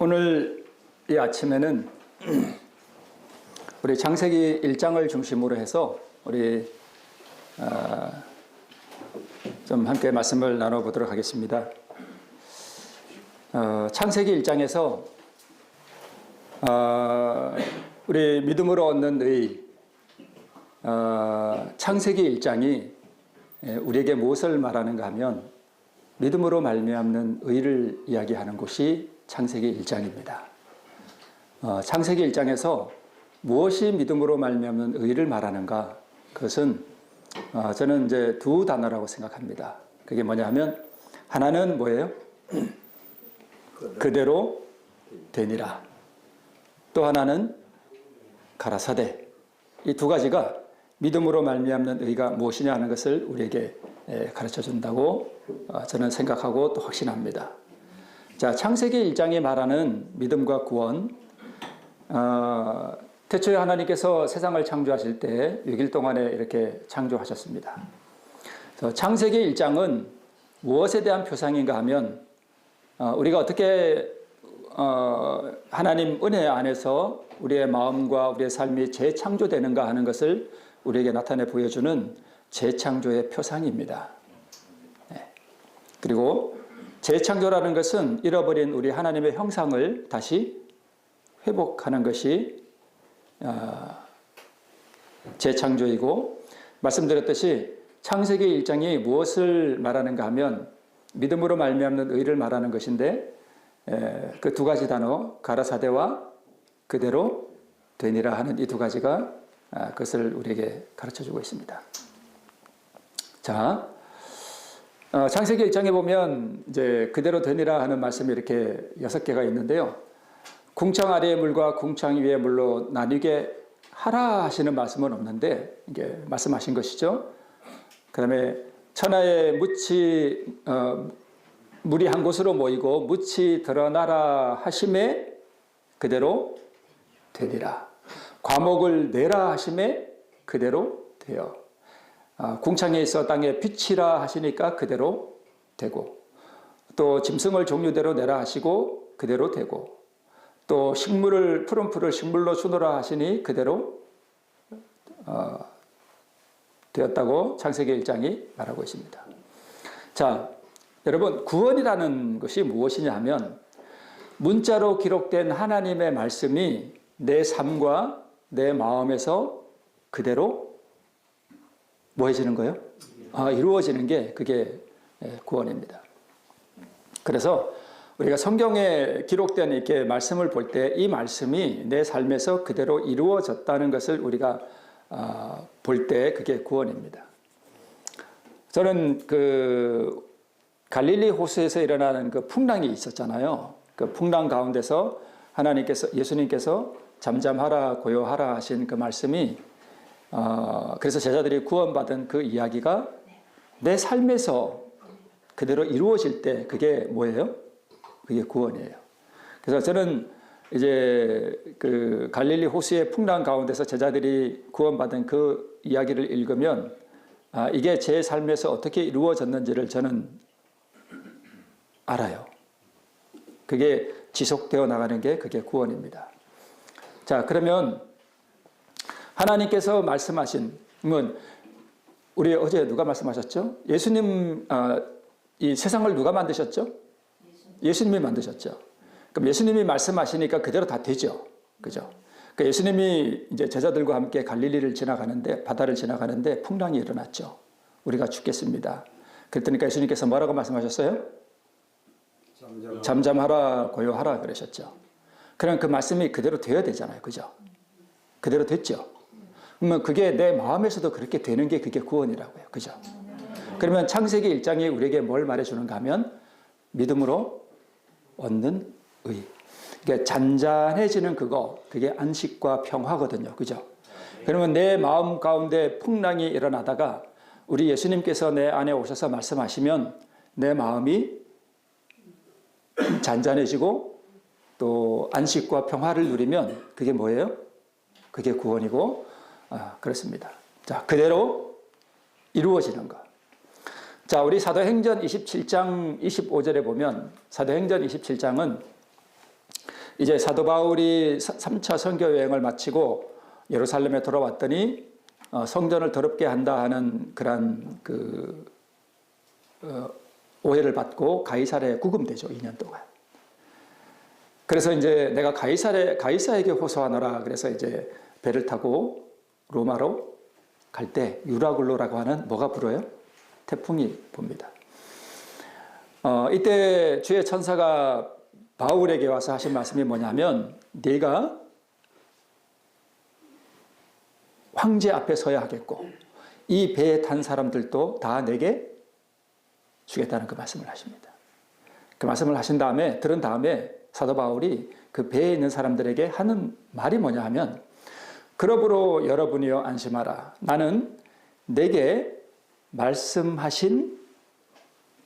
오늘 이 아침에는 우리 창세기 1장을 중심으로 해서 우리 좀 함께 말씀을 나눠보도록 하겠습니다. 창세기 1장에서 우리 믿음으로 얻는 의, 창세기 1장이 우리에게 무엇을 말하는가 하면 믿음으로 말미암는 의를 이야기하는 곳이 창세기 1장입니다. 창세기 1장에서 무엇이 믿음으로 말미암는 의를 말하는가? 그것은 저는 이제 두 단어라고 생각합니다. 그게 뭐냐 하면 하나는 뭐예요? 그대로 되니라. 또 하나는 가라사대. 이 두 가지가 믿음으로 말미암는 의가 무엇이냐 하는 것을 우리에게 가르쳐 준다고 저는 생각하고 또 확신합니다. 자, 창세기 1장이 말하는 믿음과 구원. 태초에 하나님께서 세상을 창조하실 때 6일 동안에 이렇게 창조하셨습니다. 창세기 1장은 무엇에 대한 표상인가 하면 우리가 어떻게 하나님 은혜 안에서 우리의 마음과 우리의 삶이 재창조되는가 하는 것을 우리에게 나타내 보여주는 재창조의 표상입니다. 그리고 재창조라는 것은 잃어버린 우리 하나님의 형상을 다시 회복하는 것이 재창조이고, 말씀드렸듯이 창세기 1장이 무엇을 말하는가 하면 믿음으로 말미암는 의를 말하는 것인데, 그 두 가지 단어 가라사대와 그대로 되니라 하는 이 두 가지가 그것을 우리에게 가르쳐주고 있습니다. 자, 창세기 1장에 보면 이제 그대로 되니라 하는 말씀이 이렇게 6개가 있는데요. 궁창 아래의 물과 궁창 위의 물로 나뉘게 하라 하시는 말씀은 없는데 이게 말씀하신 것이죠. 그 다음에 천하의 물이 한 곳으로 모이고 묻이 드러나라 하심에 그대로 되니라. 과목을 내라 하심에 그대로 되어. 궁창에 있어 땅에 빛이라 하시니까 그대로 되고, 또 짐승을 종류대로 내라 하시고 그대로 되고, 또 식물을 푸른 풀을 식물로 주노라 하시니 그대로 되었다고 창세기 1장이 말하고 있습니다. 자, 여러분, 구원이라는 것이 무엇이냐 하면 문자로 기록된 하나님의 말씀이 내 삶과 내 마음에서 그대로 뭐 해지는 거예요? 이루어지는 게 그게 구원입니다. 그래서 우리가 성경에 기록된 이렇게 말씀을 볼 때 이 말씀이 내 삶에서 그대로 이루어졌다는 것을 우리가 볼 때 그게 구원입니다. 저는 그 갈릴리 호수에서 일어나는 그 풍랑이 있었잖아요. 그 풍랑 가운데서 예수님께서 잠잠하라 고요하라 하신 그 말씀이 그래서 제자들이 구원받은 그 이야기가 내 삶에서 그대로 이루어질 때 그게 뭐예요? 그게 구원이에요. 그래서 저는 이제 그 갈릴리 호수의 풍랑 가운데서 제자들이 구원받은 그 이야기를 읽으면 이게 제 삶에서 어떻게 이루어졌는지를 저는 알아요. 그게 지속되어 나가는 게 그게 구원입니다. 자, 그러면 하나님께서 말씀하신, 우리 어제 누가 말씀하셨죠? 예수님, 이 세상을 누가 만드셨죠? 예수님이 만드셨죠. 그럼 예수님이 말씀하시니까 그대로 다 되죠. 그죠? 그러니까 예수님이 이제 제자들과 함께 갈릴리를 지나가는데, 바다를 지나가는데 풍랑이 일어났죠. 우리가 죽겠습니다. 그랬더니 예수님께서 뭐라고 말씀하셨어요? 잠잠하라 고요하라 그러셨죠. 그럼 그 말씀이 그대로 되어야 되잖아요. 그죠? 그대로 됐죠. 그러면 그게 내 마음에서도 그렇게 되는 게 그게 구원이라고요. 그죠? 그러면 창세기 1장이 우리에게 뭘 말해주는가 하면 믿음으로 얻는 의. 그러니까 잔잔해지는 그게 안식과 평화거든요. 그죠? 그러면 내 마음 가운데 풍랑이 일어나다가 우리 예수님께서 내 안에 오셔서 말씀하시면 내 마음이 잔잔해지고 또 안식과 평화를 누리면 그게 뭐예요? 그게 구원이고, 그렇습니다. 자, 그대로 이루어지는 것. 자, 우리 사도행전 27장 25절에 보면 사도행전 27장은 이제 사도 바울이 3차 선교 여행을 마치고 예루살렘에 돌아왔더니 성전을 더럽게 한다 하는 그런 오해를 받고 가이사랴에 구금되죠. 2년 동안. 그래서 이제 내가 가이사에게 호소하노라. 그래서 이제 배를 타고 로마로 갈 때 유라굴로라고 하는 뭐가 불어요? 태풍이 붑니다. 이때 주의 천사가 바울에게 와서 하신 말씀이 뭐냐면 네가 황제 앞에 서야 하겠고 이 배에 탄 사람들도 다 내게 주겠다는 그 말씀을 하십니다. 그 말씀을 하신 다음에 들은 다음에 사도 바울이 그 배에 있는 사람들에게 하는 말이 뭐냐 하면 그러므로 여러분이여 안심하라. 나는 내게 말씀하신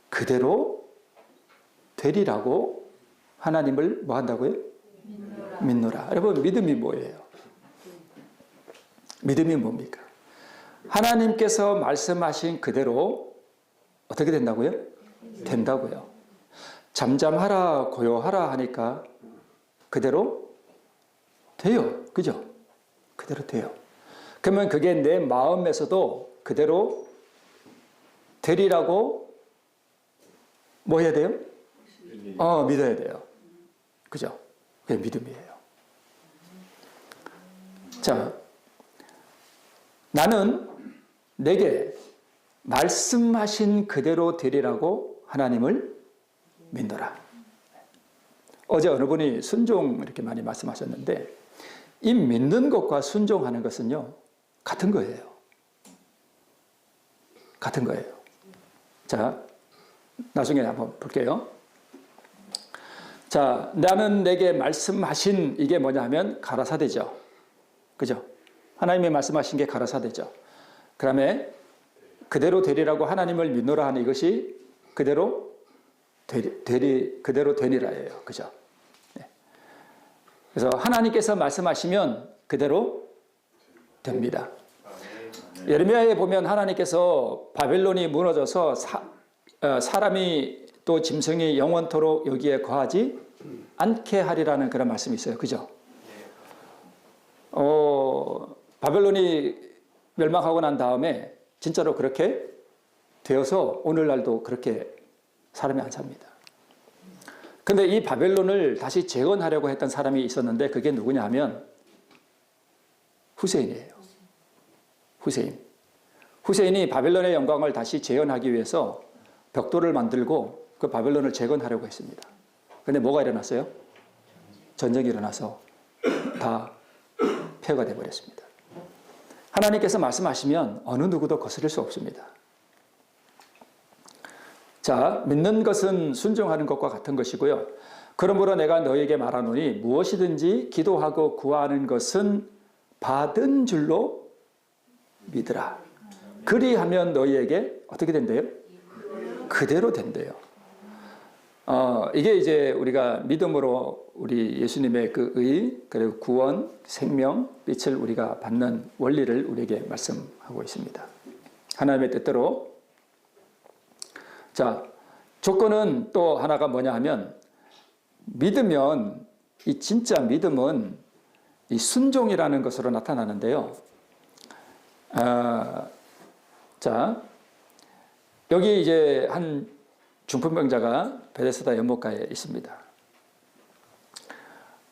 그대로 되리라고 하나님을 뭐 한다고요? 믿노라. 여러분 믿음이 뭐예요? 믿음이 뭡니까? 하나님께서 말씀하신 그대로 어떻게 된다고요? 된다고요. 잠잠하라 고요하라 하니까 그대로 돼요. 그죠? 그대로 돼요. 그러면 그게 내 마음에서도 그대로 되리라고 뭐 해야 돼요? 믿어야 돼요. 그죠? 그게 믿음이에요. 자, 나는 내게 말씀하신 그대로 되리라고 하나님을 믿노라. 어제 어느 분이 순종 이렇게 많이 말씀하셨는데 이 믿는 것과 순종하는 것은요 같은 거예요. 같은 거예요. 자, 나중에 한번 볼게요. 자, 나는 내게 말씀하신 이게 뭐냐면 가라사대죠. 그죠? 하나님이 말씀하신 게 가라사대죠. 그 다음에 그대로 되리라고 하나님을 믿노라 하는 이것이 그대로 그대로 되니라예요. 그죠? 네. 그래서 하나님께서 말씀하시면 그대로 됩니다. 예레미야에 보면 하나님께서 바벨론이 무너져서 사람이 또 짐승이 영원토록 여기에 거하지 않게 하리라는 그런 말씀이 있어요. 그죠? 바벨론이 멸망하고 난 다음에 진짜로 그렇게 되어서 오늘날도 그렇게 사람이 안 삽니다. 근데 이 바벨론을 다시 재건하려고 했던 사람이 있었는데 그게 누구냐 하면 후세인이에요. 후세인이 바벨론의 영광을 다시 재현하기 위해서 벽돌을 만들고 그 바벨론을 재건하려고 했습니다. 근데 뭐가 일어났어요? 전쟁이 일어나서 다 폐허가 되어버렸습니다. 하나님께서 말씀하시면 어느 누구도 거스릴 수 없습니다. 자, 믿는 것은 순종하는 것과 같은 것이고요. 그러므로 내가 너에게 말하노니 무엇이든지 기도하고 구하는 것은 받은 줄로 믿으라. 그리하면 너희에게 어떻게 된대요? 그대로 된대요. 이게 이제 우리가 믿음으로 우리 예수님의 그 의, 그리고 구원, 생명, 빛을 우리가 받는 원리를 우리에게 말씀하고 있습니다. 하나님의 뜻대로. 자, 조건은 또 하나가 뭐냐 하면 믿으면 이 진짜 믿음은 이 순종이라는 것으로 나타나는데요. 자, 여기 이제 한 중풍병자가 베데스다 연못가에 있습니다.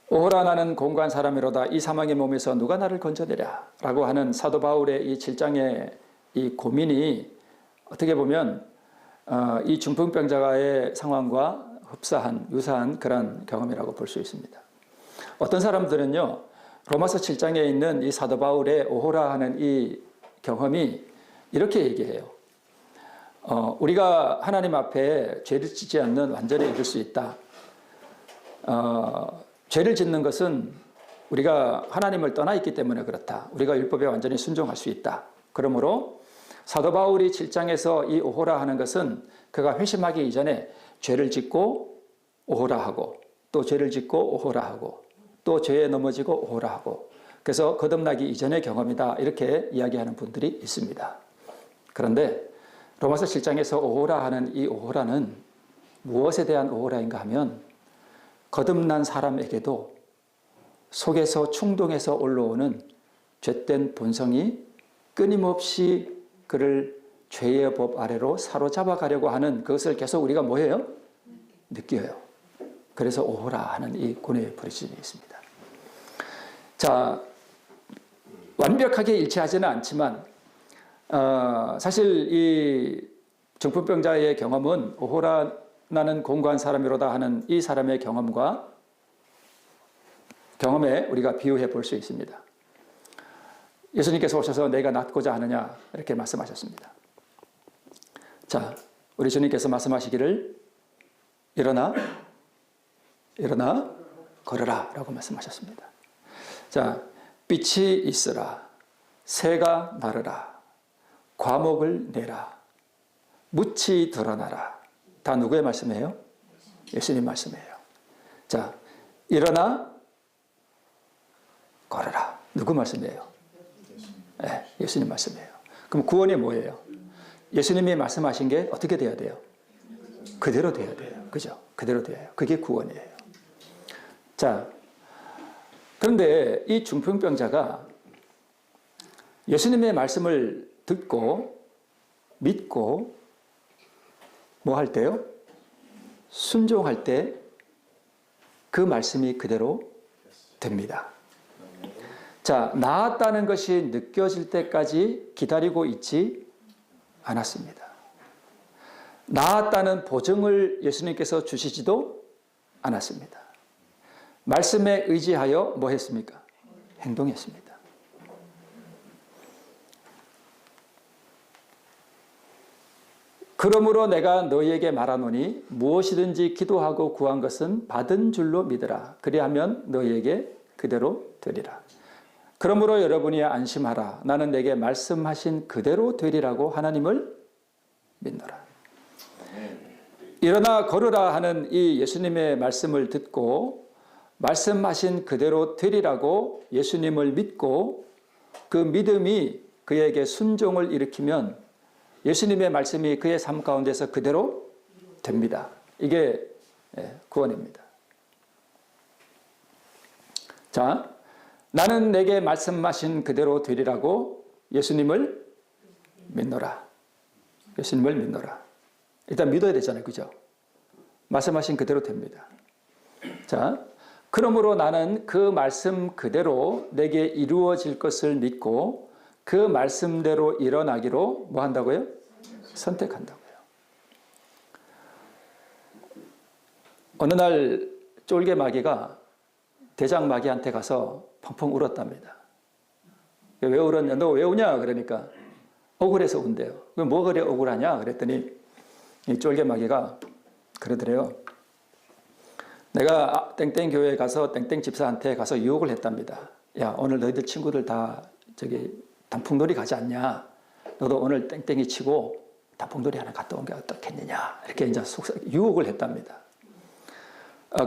오호라 나는 공고한 사람이로다. 이 사망의 몸에서 누가 나를 건져내랴 라고 하는 사도 바울의 이 7장의 이 고민이 어떻게 보면 이 중풍병자의 상황과 유사한 그런 경험이라고 볼 수 있습니다. 어떤 사람들은요, 로마서 7장에 있는 이 사도 바울의 오호라 하는 이 경험이 이렇게 얘기해요. 우리가 하나님 앞에 죄를 짓지 않는 완전히 이룰 수 있다. 죄를 짓는 것은 우리가 하나님을 떠나 있기 때문에 그렇다. 우리가 율법에 완전히 순종할 수 있다. 그러므로 사도 바울이 7장에서 이 오호라 하는 것은 그가 회심하기 이전에 죄를 짓고 오호라 하고 또 죄를 짓고 오호라 하고 또 죄에 넘어지고 오호라 하고 그래서 거듭나기 이전의 경험이다. 이렇게 이야기하는 분들이 있습니다. 그런데 로마서 7장에서 오호라 하는 이 오호라는 무엇에 대한 오호라인가 하면 거듭난 사람에게도 속에서 충동해서 올라오는 죄된 본성이 끊임없이 그를 죄의 법 아래로 사로잡아 가려고 하는 그것을 계속 우리가 뭐예요? 느껴요. 그래서 오호라 하는 이 고뇌의 부르짖음이 있습니다. 자, 완벽하게 일치하지는 않지만 사실 이 중풍병자의 경험은 오호라 나는 공고한 사람이로다 하는 이 사람의 경험에 우리가 비유해 볼 수 있습니다. 예수님께서 오셔서 내가 낫고자 하느냐 이렇게 말씀하셨습니다. 자, 우리 주님께서 말씀하시기를 일어나 걸으라 라고 말씀하셨습니다. 자, 빛이 있으라, 새가 나르라, 과목을 내라, 묻이 드러나라. 다 누구의 말씀이에요? 예수님 말씀이에요. 자, 일어나 걸으라. 누구 말씀이에요? 네, 예수님 말씀이에요. 그럼 구원이 뭐예요? 예수님이 말씀하신 게 어떻게 돼야 돼요? 그대로 돼야 돼요. 그죠? 그대로 돼야 해요. 그게 구원이에요. 자, 그런데 이 중풍병자가 예수님의 말씀을 듣고 믿고 뭐 할 때요? 순종할 때 그 말씀이 그대로 됩니다. 자, 나았다는 것이 느껴질 때까지 기다리고 있지 않았습니다. 나았다는 보증을 예수님께서 주시지도 않았습니다. 말씀에 의지하여 뭐 했습니까? 행동했습니다. 그러므로 내가 너희에게 말하노니 무엇이든지 기도하고 구한 것은 받은 줄로 믿으라. 그리하면 너희에게 그대로 되리라. 그러므로 여러분이 안심하라. 나는 내게 말씀하신 그대로 되리라고 하나님을 믿노라. 일어나 걸으라 하는 이 예수님의 말씀을 듣고 말씀하신 그대로 되리라고 예수님을 믿고 그 믿음이 그에게 순종을 일으키면 예수님의 말씀이 그의 삶 가운데서 그대로 됩니다. 이게 구원입니다. 자, 나는 내게 말씀하신 그대로 되리라고 예수님을 믿노라. 예수님을 믿노라. 일단 믿어야 되잖아요. 그죠? 말씀하신 그대로 됩니다. 자, 그러므로 나는 그 말씀 그대로 내게 이루어질 것을 믿고 그 말씀대로 일어나기로 뭐 한다고요? 선택한다고요. 어느 날 쫄개마귀가 대장마귀한테 가서 펑펑 울었답니다. 왜 울었냐? 너 왜 우냐? 그러니까 억울해서 운대요. 뭐 그래 억울하냐? 그랬더니 이 쫄개마귀가 그러더래요. 내가 땡땡 교회에 가서 땡땡 집사한테 가서 유혹을 했답니다. 야, 오늘 너희들 친구들 다 단풍놀이 가지 않냐? 너도 오늘 땡땡이 치고 단풍놀이 하나 갔다 온 게 어떻겠느냐? 이렇게 이제 유혹을 했답니다.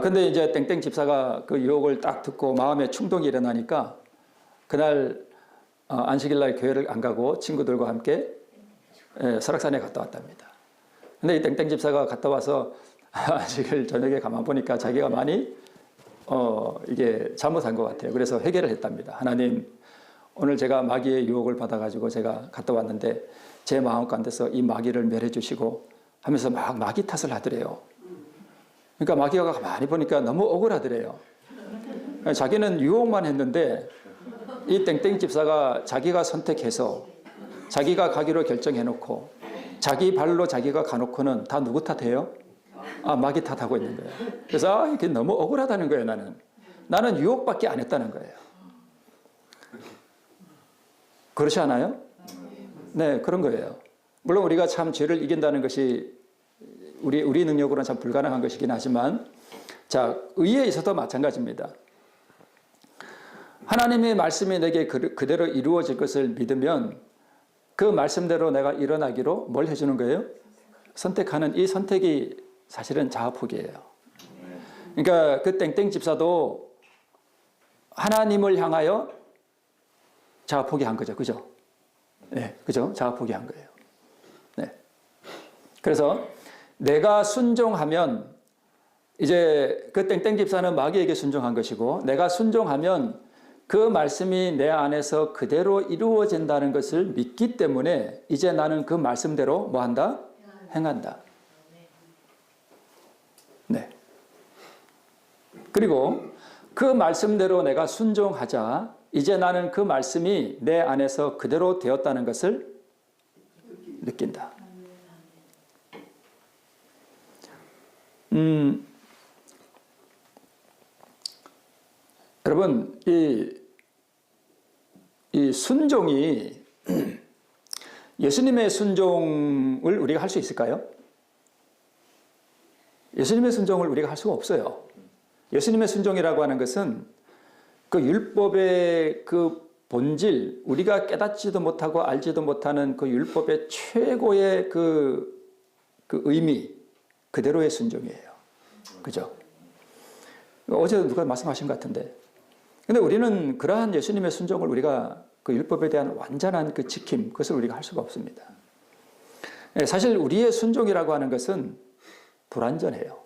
근데 이제 땡땡 집사가 그 유혹을 딱 듣고 마음에 충동이 일어나니까 그날 안식일날 교회를 안 가고 친구들과 함께 설악산에 갔다 왔답니다. 근데 이 땡땡 집사가 갔다 와서 안식일 저녁에 가만 보니까 자기가 많이 이게 잘못한 것 같아요. 그래서 회개를 했답니다. 하나님, 오늘 제가 마귀의 유혹을 받아가지고 제가 갔다 왔는데 제 마음 가운데서 이 마귀를 멸해 주시고 하면서 막 마귀 탓을 하더래요. 그러니까 마귀가 가만히 보니까 너무 억울하더래요. 자기는 유혹만 했는데 이 땡땡 집사가 자기가 선택해서 자기가 가기로 결정해놓고 자기 발로 자기가 가놓고는 다 누구 탓해요? 마귀 탓하고 있는 거예요. 그래서 이게 너무 억울하다는 거예요. 나는 유혹밖에 안 했다는 거예요. 그렇지 않아요? 네, 그런 거예요. 물론 우리가 참 죄를 이긴다는 것이 우리 능력으로는 참 불가능한 것이긴 하지만, 자, 의에 있어도 마찬가지입니다. 하나님의 말씀이 내게 그대로 이루어질 것을 믿으면 그 말씀대로 내가 일어나기로 뭘 해주는 거예요? 선택하는 이 선택이 사실은 자아포기예요. 그러니까 그 땡땡 집사도 하나님을 향하여 자아포기한 거죠. 그죠? 네, 그죠? 자아포기한 거예요. 네. 그래서 내가 순종하면 이제 그 땡땡 집사는 마귀에게 순종한 것이고 내가 순종하면 그 말씀이 내 안에서 그대로 이루어진다는 것을 믿기 때문에 이제 나는 그 말씀대로 뭐 한다? 행한다. 네. 그리고 그 말씀대로 내가 순종하자 이제 나는 그 말씀이 내 안에서 그대로 되었다는 것을 느낀다. 여러분, 이 순종이 예수님의 순종을 우리가 할 수 있을까요? 예수님의 순종을 우리가 할 수가 없어요. 예수님의 순종이라고 하는 것은 그 율법의 그 본질, 우리가 깨닫지도 못하고 알지도 못하는 그 율법의 최고의 그 의미, 그대로의 순종이에요. 그죠? 어제 누가 말씀하신 것 같은데. 근데 우리는 그러한 예수님의 순종을 우리가 그 율법에 대한 완전한 그 지킴, 그것을 우리가 할 수가 없습니다. 사실 우리의 순종이라고 하는 것은 불완전해요.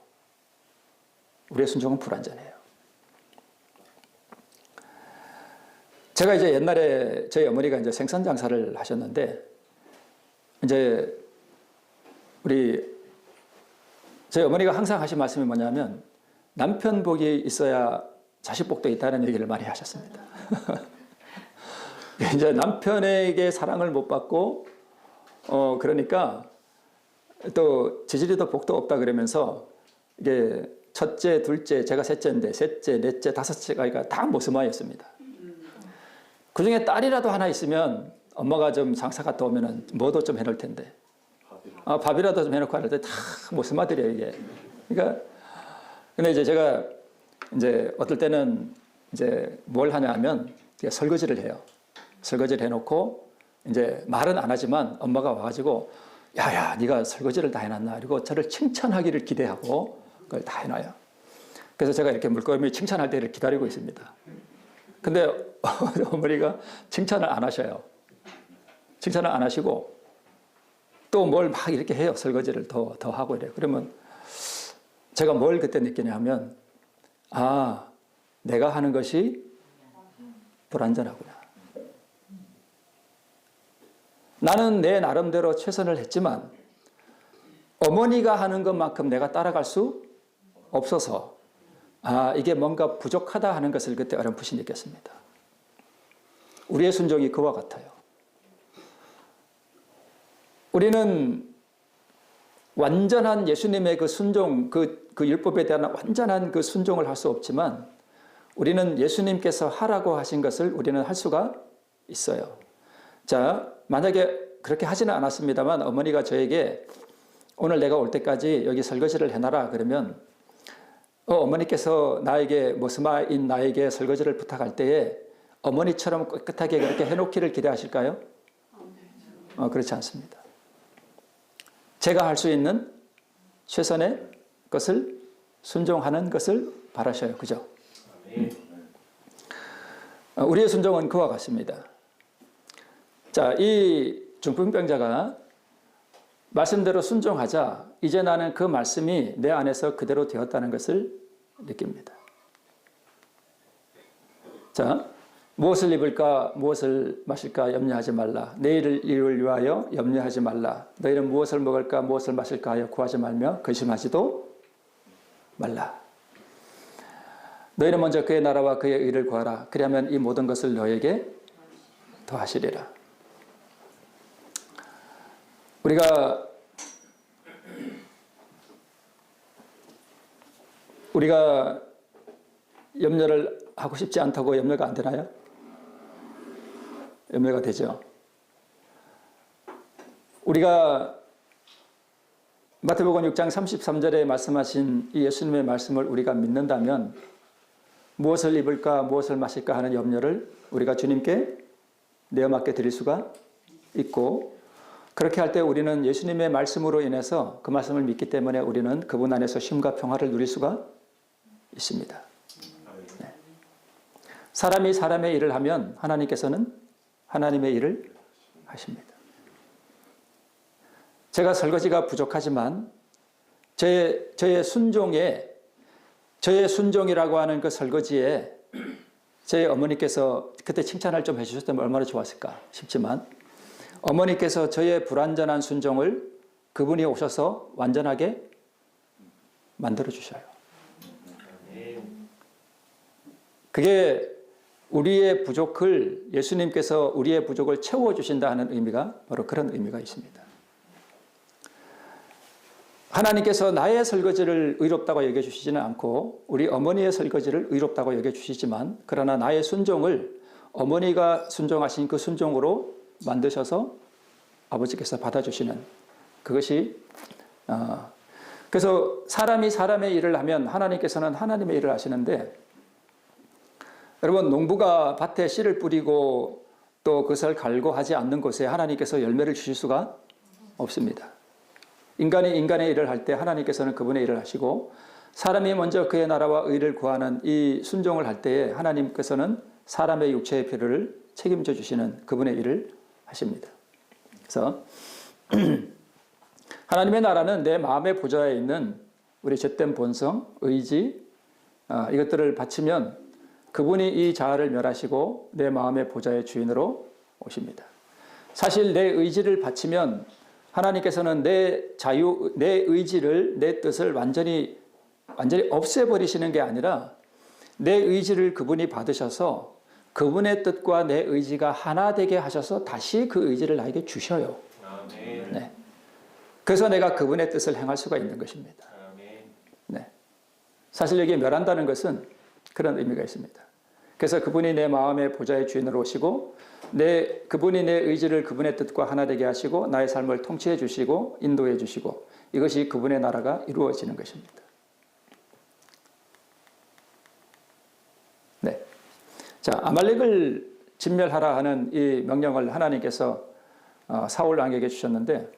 우리의 순종은 불완전해요. 제가 이제 옛날에 저희 어머니가 이제 생선 장사를 하셨는데, 이제 저희 어머니가 항상 하신 말씀이 뭐냐면, 남편 복이 있어야 자식 복도 있다는 얘기를 많이 하셨습니다. 이제 남편에게 사랑을 못 받고, 그러니까 또 지지리도 복도 없다 그러면서 이게 첫째, 둘째, 제가 셋째인데 셋째, 넷째, 다섯째가 다 모스마였습니다. 그 중에 딸이라도 하나 있으면 엄마가 좀 장사 갔다 오면은 뭐도 좀 해놓을 텐데, 밥이라도 좀 해놓고 하는데 다 모스마들이에요 이게. 그러니까 근데 이제 제가 이제 어떨 때는 이제 뭘 하냐 하면 설거지를 해요. 설거지를 해놓고 이제 말은 안 하지만 엄마가 와가지고 야야 네가 설거지를 다 해놨나? 그리고 저를 칭찬하기를 기대하고 그걸 다 해놔요. 그래서 제가 이렇게 물끄러미 칭찬할 때를 기다리고 있습니다. 근데 어머니가 칭찬을 안 하셔요. 칭찬을 안 하시고 또 뭘 막 이렇게 해요. 설거지를 더 하고 이래요. 그러면 제가 뭘 그때 느끼냐 하면 내가 하는 것이 불완전하구나. 나는 내 나름대로 최선을 했지만 어머니가 하는 것만큼 내가 따라갈 수 없어서 이게 뭔가 부족하다 하는 것을 그때 어렴풋이 느꼈습니다. 우리의 순종이 그와 같아요. 우리는 완전한 예수님의 그 순종, 그 율법에 대한 완전한 그 순종을 할 수 없지만 우리는 예수님께서 하라고 하신 것을 우리는 할 수가 있어요. 자, 만약에 그렇게 하지는 않았습니다만 어머니가 저에게 오늘 내가 올 때까지 여기 설거지를 해놔라 그러면 어머니께서 나에게 모스마인 나에게 설거지를 부탁할 때에 어머니처럼 깨끗하게 그렇게 해놓기를 기대하실까요? 그렇지 않습니다. 제가 할 수 있는 최선의 것을 순종하는 것을 바라셔요. 그죠? 우리의 순종은 그와 같습니다. 자, 이 중풍병자가 말씀대로 순종하자 이제 나는 그 말씀이 내 안에서 그대로 되었다는 것을 느낍니다. 자, 무엇을 입을까 무엇을 마실까 염려하지 말라. 내일을 위하여 염려하지 말라. 너희는 무엇을 먹을까 무엇을 마실까 하여 구하지 말며 근심하지도 말라. 너희는 먼저 그의 나라와 그의 의를 구하라. 그리하면 이 모든 것을 너에게 더하시리라. 우리가 염려를 하고 싶지 않다고 염려가 안 되나요? 염려가 되죠. 우리가 마태복음 6장 33절에 말씀하신 이 예수님의 말씀을 우리가 믿는다면 무엇을 입을까 무엇을 마실까 하는 염려를 우리가 주님께 내어맡게 드릴 수가 있고, 그렇게 할 때 우리는 예수님의 말씀으로 인해서 그 말씀을 믿기 때문에 우리는 그분 안에서 쉼과 평화를 누릴 수가 있습니다. 네. 사람이 사람의 일을 하면 하나님께서는 하나님의 일을 하십니다. 제가 설거지가 부족하지만 저의 순종에 저의 순종이라고 하는 그 설거지에 저희 어머니께서 그때 칭찬을 좀 해주셨다면 얼마나 좋았을까 싶지만 어머니께서 저의 불완전한 순종을 그분이 오셔서 완전하게 만들어 주셔요. 그게 우리의 부족을 예수님께서 우리의 부족을 채워주신다 하는 의미가 바로 그런 의미가 있습니다. 하나님께서 나의 설거지를 의롭다고 여겨주시지는 않고 우리 어머니의 설거지를 의롭다고 여겨주시지만 그러나 나의 순종을 어머니가 순종하신 그 순종으로 만드셔서 아버지께서 받아주시는 그것이 그래서 사람이 사람의 일을 하면 하나님께서는 하나님의 일을 하시는데 여러분 농부가 밭에 씨를 뿌리고 또 그것을 갈고 하지 않는 곳에 하나님께서 열매를 주실 수가 없습니다. 인간이 인간의 일을 할 때 하나님께서는 그분의 일을 하시고 사람이 먼저 그의 나라와 의를 구하는 이 순종을 할 때에 하나님께서는 사람의 육체의 필요를 책임져 주시는 그분의 일을 하십니다. 그래서 하나님의 나라는 내 마음의 보좌에 있는 우리 죗된 본성, 의지 이것들을 바치면 그분이 이 자아를 멸하시고 내 마음의 보좌의 주인으로 오십니다. 사실 내 의지를 바치면 하나님께서는 내 자유, 내 의지를, 내 뜻을 완전히 없애버리시는 게 아니라 내 의지를 그분이 받으셔서 그분의 뜻과 내 의지가 하나 되게 하셔서 다시 그 의지를 나에게 주셔요. 네. 그래서 내가 그분의 뜻을 행할 수가 있는 것입니다. 네. 사실 여기에 멸한다는 것은 그런 의미가 있습니다. 그래서 그분이 내 마음의 보좌의 주인으로 오시고 그분이 내 의지를 그분의 뜻과 하나 되게 하시고 나의 삶을 통치해 주시고 인도해 주시고 이것이 그분의 나라가 이루어지는 것입니다. 네. 자, 아말렉을 진멸하라 하는 이 명령을 하나님께서 사울 왕에게 주셨는데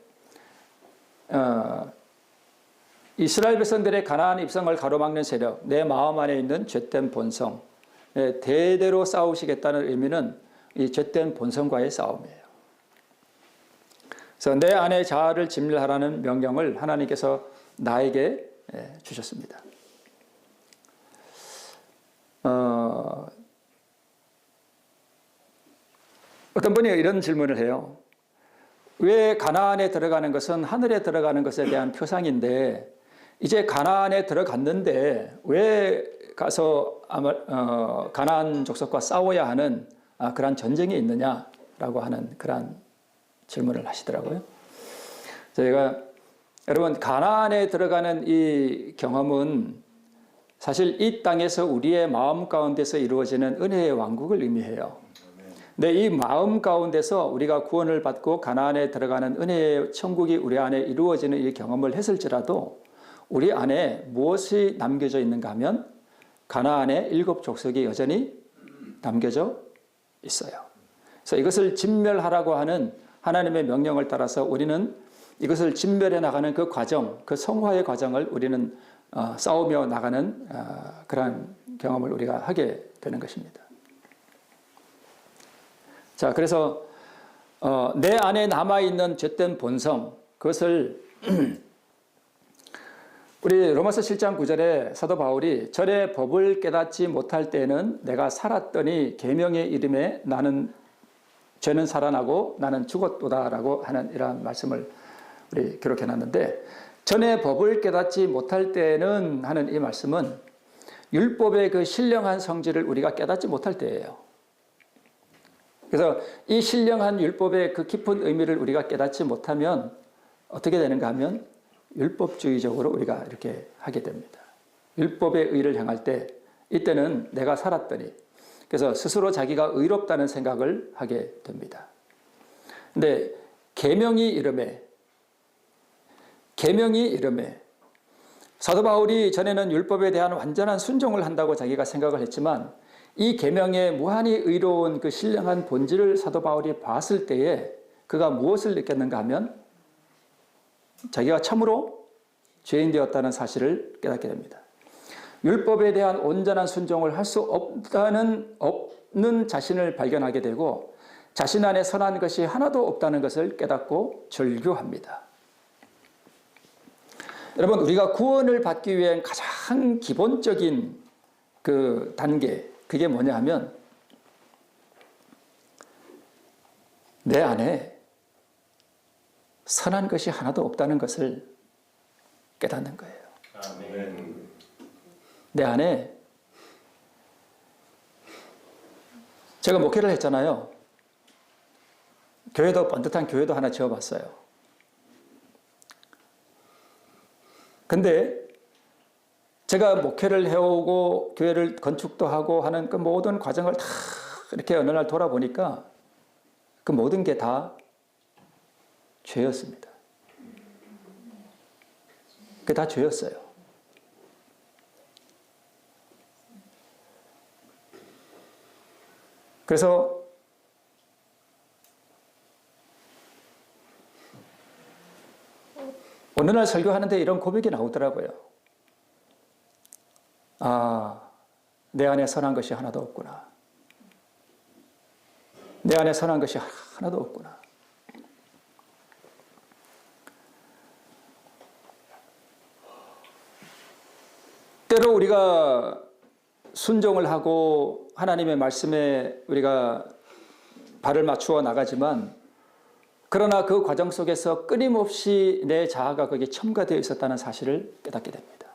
이스라엘 백성들의 가나안 입성을 가로막는 세력, 내 마음 안에 있는 죄된 본성, 대대로 싸우시겠다는 의미는 이 죄된 본성과의 싸움이에요. 그래서 내 안의 자아를 진멸하라는 명령을 하나님께서 나에게 주셨습니다. 어떤 분이 이런 질문을 해요. 왜 가나안에 들어가는 것은 하늘에 들어가는 것에 대한 표상인데 이제 가나안에 들어갔는데 왜 가서 가나안 족속과 싸워야 하는 그러한 전쟁이 있느냐라고 하는 그러한 질문을 하시더라고요. 저희가 여러분 가나안에 들어가는 이 경험은 사실 이 땅에서 우리의 마음 가운데서 이루어지는 은혜의 왕국을 의미해요. 근데 이 마음 가운데서 우리가 구원을 받고 가나안에 들어가는 은혜의 천국이 우리 안에 이루어지는 이 경험을 했을지라도 우리 안에 무엇이 남겨져 있는가 하면 가나안의 7 족속이 여전히 남겨져 있어요. 그래서 이것을 진멸하라고 하는 하나님의 명령을 따라서 우리는 이것을 진멸해 나가는 그 과정, 그 성화의 과정을 우리는 싸우며 나가는 그러한 경험을 우리가 하게 되는 것입니다. 자, 그래서 내 안에 남아있는 죄된 본성, 그것을 우리 로마서 7장 9절에 사도 바울이 전에 법을 깨닫지 못할 때는 내가 살았더니 계명의 이름에 나는 죄는 살아나고 나는 죽었도다라고 하는 이러한 말씀을 우리 기록해놨는데 전에 법을 깨닫지 못할 때는 하는 이 말씀은 율법의 그 신령한 성질을 우리가 깨닫지 못할 때예요. 그래서 이 신령한 율법의 그 깊은 의미를 우리가 깨닫지 못하면 어떻게 되는가 하면 율법주의적으로 우리가 이렇게 하게 됩니다. 율법의 의를 행할 때 이때는 내가 살았더니 그래서 스스로 자기가 의롭다는 생각을 하게 됩니다. 근데 계명이 이름에 사도 바울이 전에는 율법에 대한 완전한 순종을 한다고 자기가 생각을 했지만 이 계명의 무한히 의로운 그 신령한 본질을 사도 바울이 봤을 때에 그가 무엇을 느꼈는가 하면 자기가 참으로 죄인 되었다는 사실을 깨닫게 됩니다. 율법에 대한 온전한 순종을 할 수 없는 자신을 발견하게 되고 자신 안에 선한 것이 하나도 없다는 것을 깨닫고 절규합니다. 여러분, 우리가 구원을 받기 위한 가장 기본적인 그 단계, 그게 뭐냐 하면 내 안에 선한 것이 하나도 없다는 것을 깨닫는 거예요. 아멘. 내 안에, 제가 목회를 했잖아요. 교회도, 번듯한 교회도 하나 지어봤어요. 근데 제가 목회를 해오고 교회를 건축도 하고 하는 그 모든 과정을 다 이렇게 어느 날 돌아보니까 그 모든 게 다 죄였습니다. 그게 다 죄였어요. 그래서 어느 날 설교하는데 이런 고백이 나오더라고요. 아, 내 안에 선한 것이 하나도 없구나. 내 안에 선한 것이 하나도 없구나. 때로 우리가 순종을 하고 하나님의 말씀에 우리가 발을 맞추어 나가지만, 그러나 그 과정 속에서 끊임없이 내 자아가 거기에 첨가되어 있었다는 사실을 깨닫게 됩니다.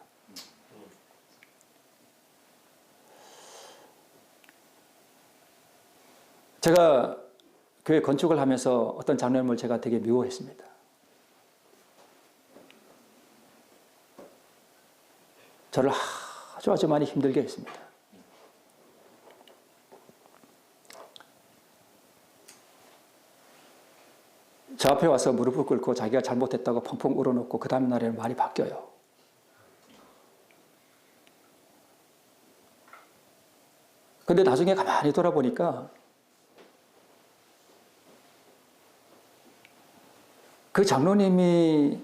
제가 교회 건축을 하면서 어떤 장면을 제가 되게 미워했습니다. 저를 아주 많이 힘들게 했습니다. 저 앞에 와서 무릎을 꿇고 자기가 잘못했다고 펑펑 울어놓고 그 다음 날에는 말이 바뀌어요. 근데 나중에 가만히 돌아보니까 그 장로님이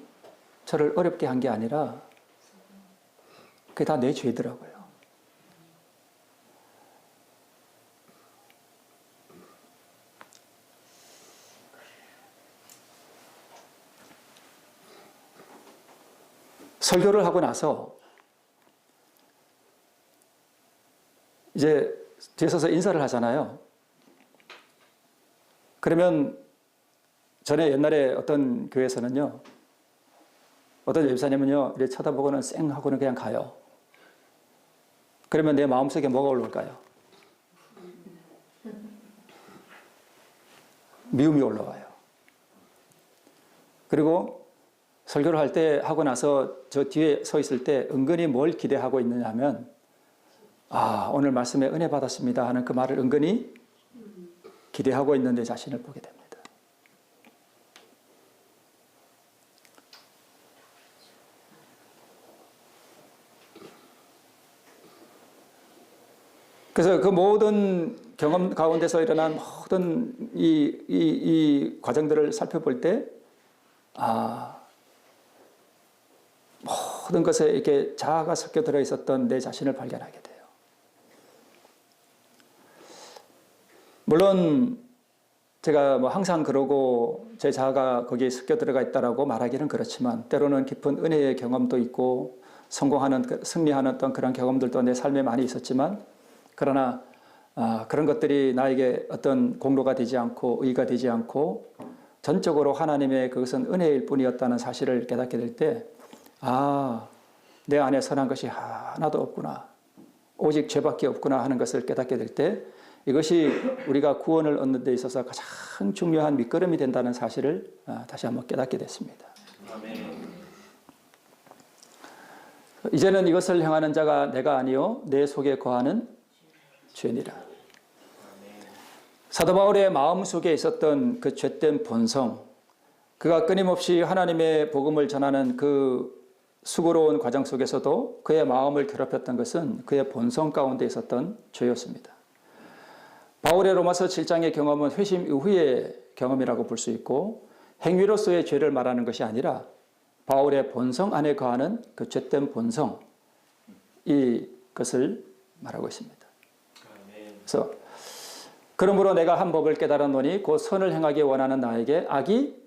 저를 어렵게 한 게 아니라 그게 다 내 죄더라고요. 설교를 하고 나서 이제 뒤에 서서 인사를 하잖아요. 그러면 전에 옛날에 어떤 교회에서는요, 어떤 집사님은요, 이렇게 쳐다보고는 쌩 하고는 그냥 가요. 그러면 내 마음속에 뭐가 올라올까요? 미움이 올라와요. 그리고 설교를 할 때 하고 나서 저 뒤에 서 있을 때 은근히 뭘 기대하고 있느냐 하면, 아, 오늘 말씀에 은혜 받았습니다 하는 그 말을 은근히 기대하고 있는 내 자신을 보게 됩니다. 그래서 그 모든 경험 가운데서 일어난 모든 이 과정들을 살펴볼 때, 아, 모든 것에 이렇게 자아가 섞여 들어 있었던 내 자신을 발견하게 돼요. 물론 제가 뭐 항상 그러고 제 자아가 거기에 섞여 들어가 있다라고 말하기는 그렇지만, 때로는 깊은 은혜의 경험도 있고 성공하는, 승리하는 어떤 그런 경험들도 내 삶에 많이 있었지만, 그러나 그런 것들이 나에게 어떤 공로가 되지 않고 의의가 되지 않고 전적으로 하나님의 그것은 은혜일 뿐이었다는 사실을 깨닫게 될 때, 아, 내 안에 선한 것이 하나도 없구나, 오직 죄밖에 없구나 하는 것을 깨닫게 될 때, 이것이 우리가 구원을 얻는 데 있어서 가장 중요한 밑거름이 된다는 사실을 다시 한번 깨닫게 됐습니다. 아멘. 이제는 이것을 행하는 자가 내가 아니요 내 속에 거하는 죄니라. 사도 바울의 마음속에 있었던 그 죄된 본성, 그가 끊임없이 하나님의 복음을 전하는 그 수고로운 과정 속에서도 그의 마음을 괴롭혔던 것은 그의 본성 가운데 있었던 죄였습니다. 바울의 로마서 7장의 경험은 회심 이후의 경험이라고 볼 수 있고, 행위로서의 죄를 말하는 것이 아니라 바울의 본성 안에 거하는 그 죄된 본성, 이것을 말하고 있습니다. 그래서 그러므로 내가 한 법을 깨달았노니 곧 선을 행하기 원하는 나에게 악이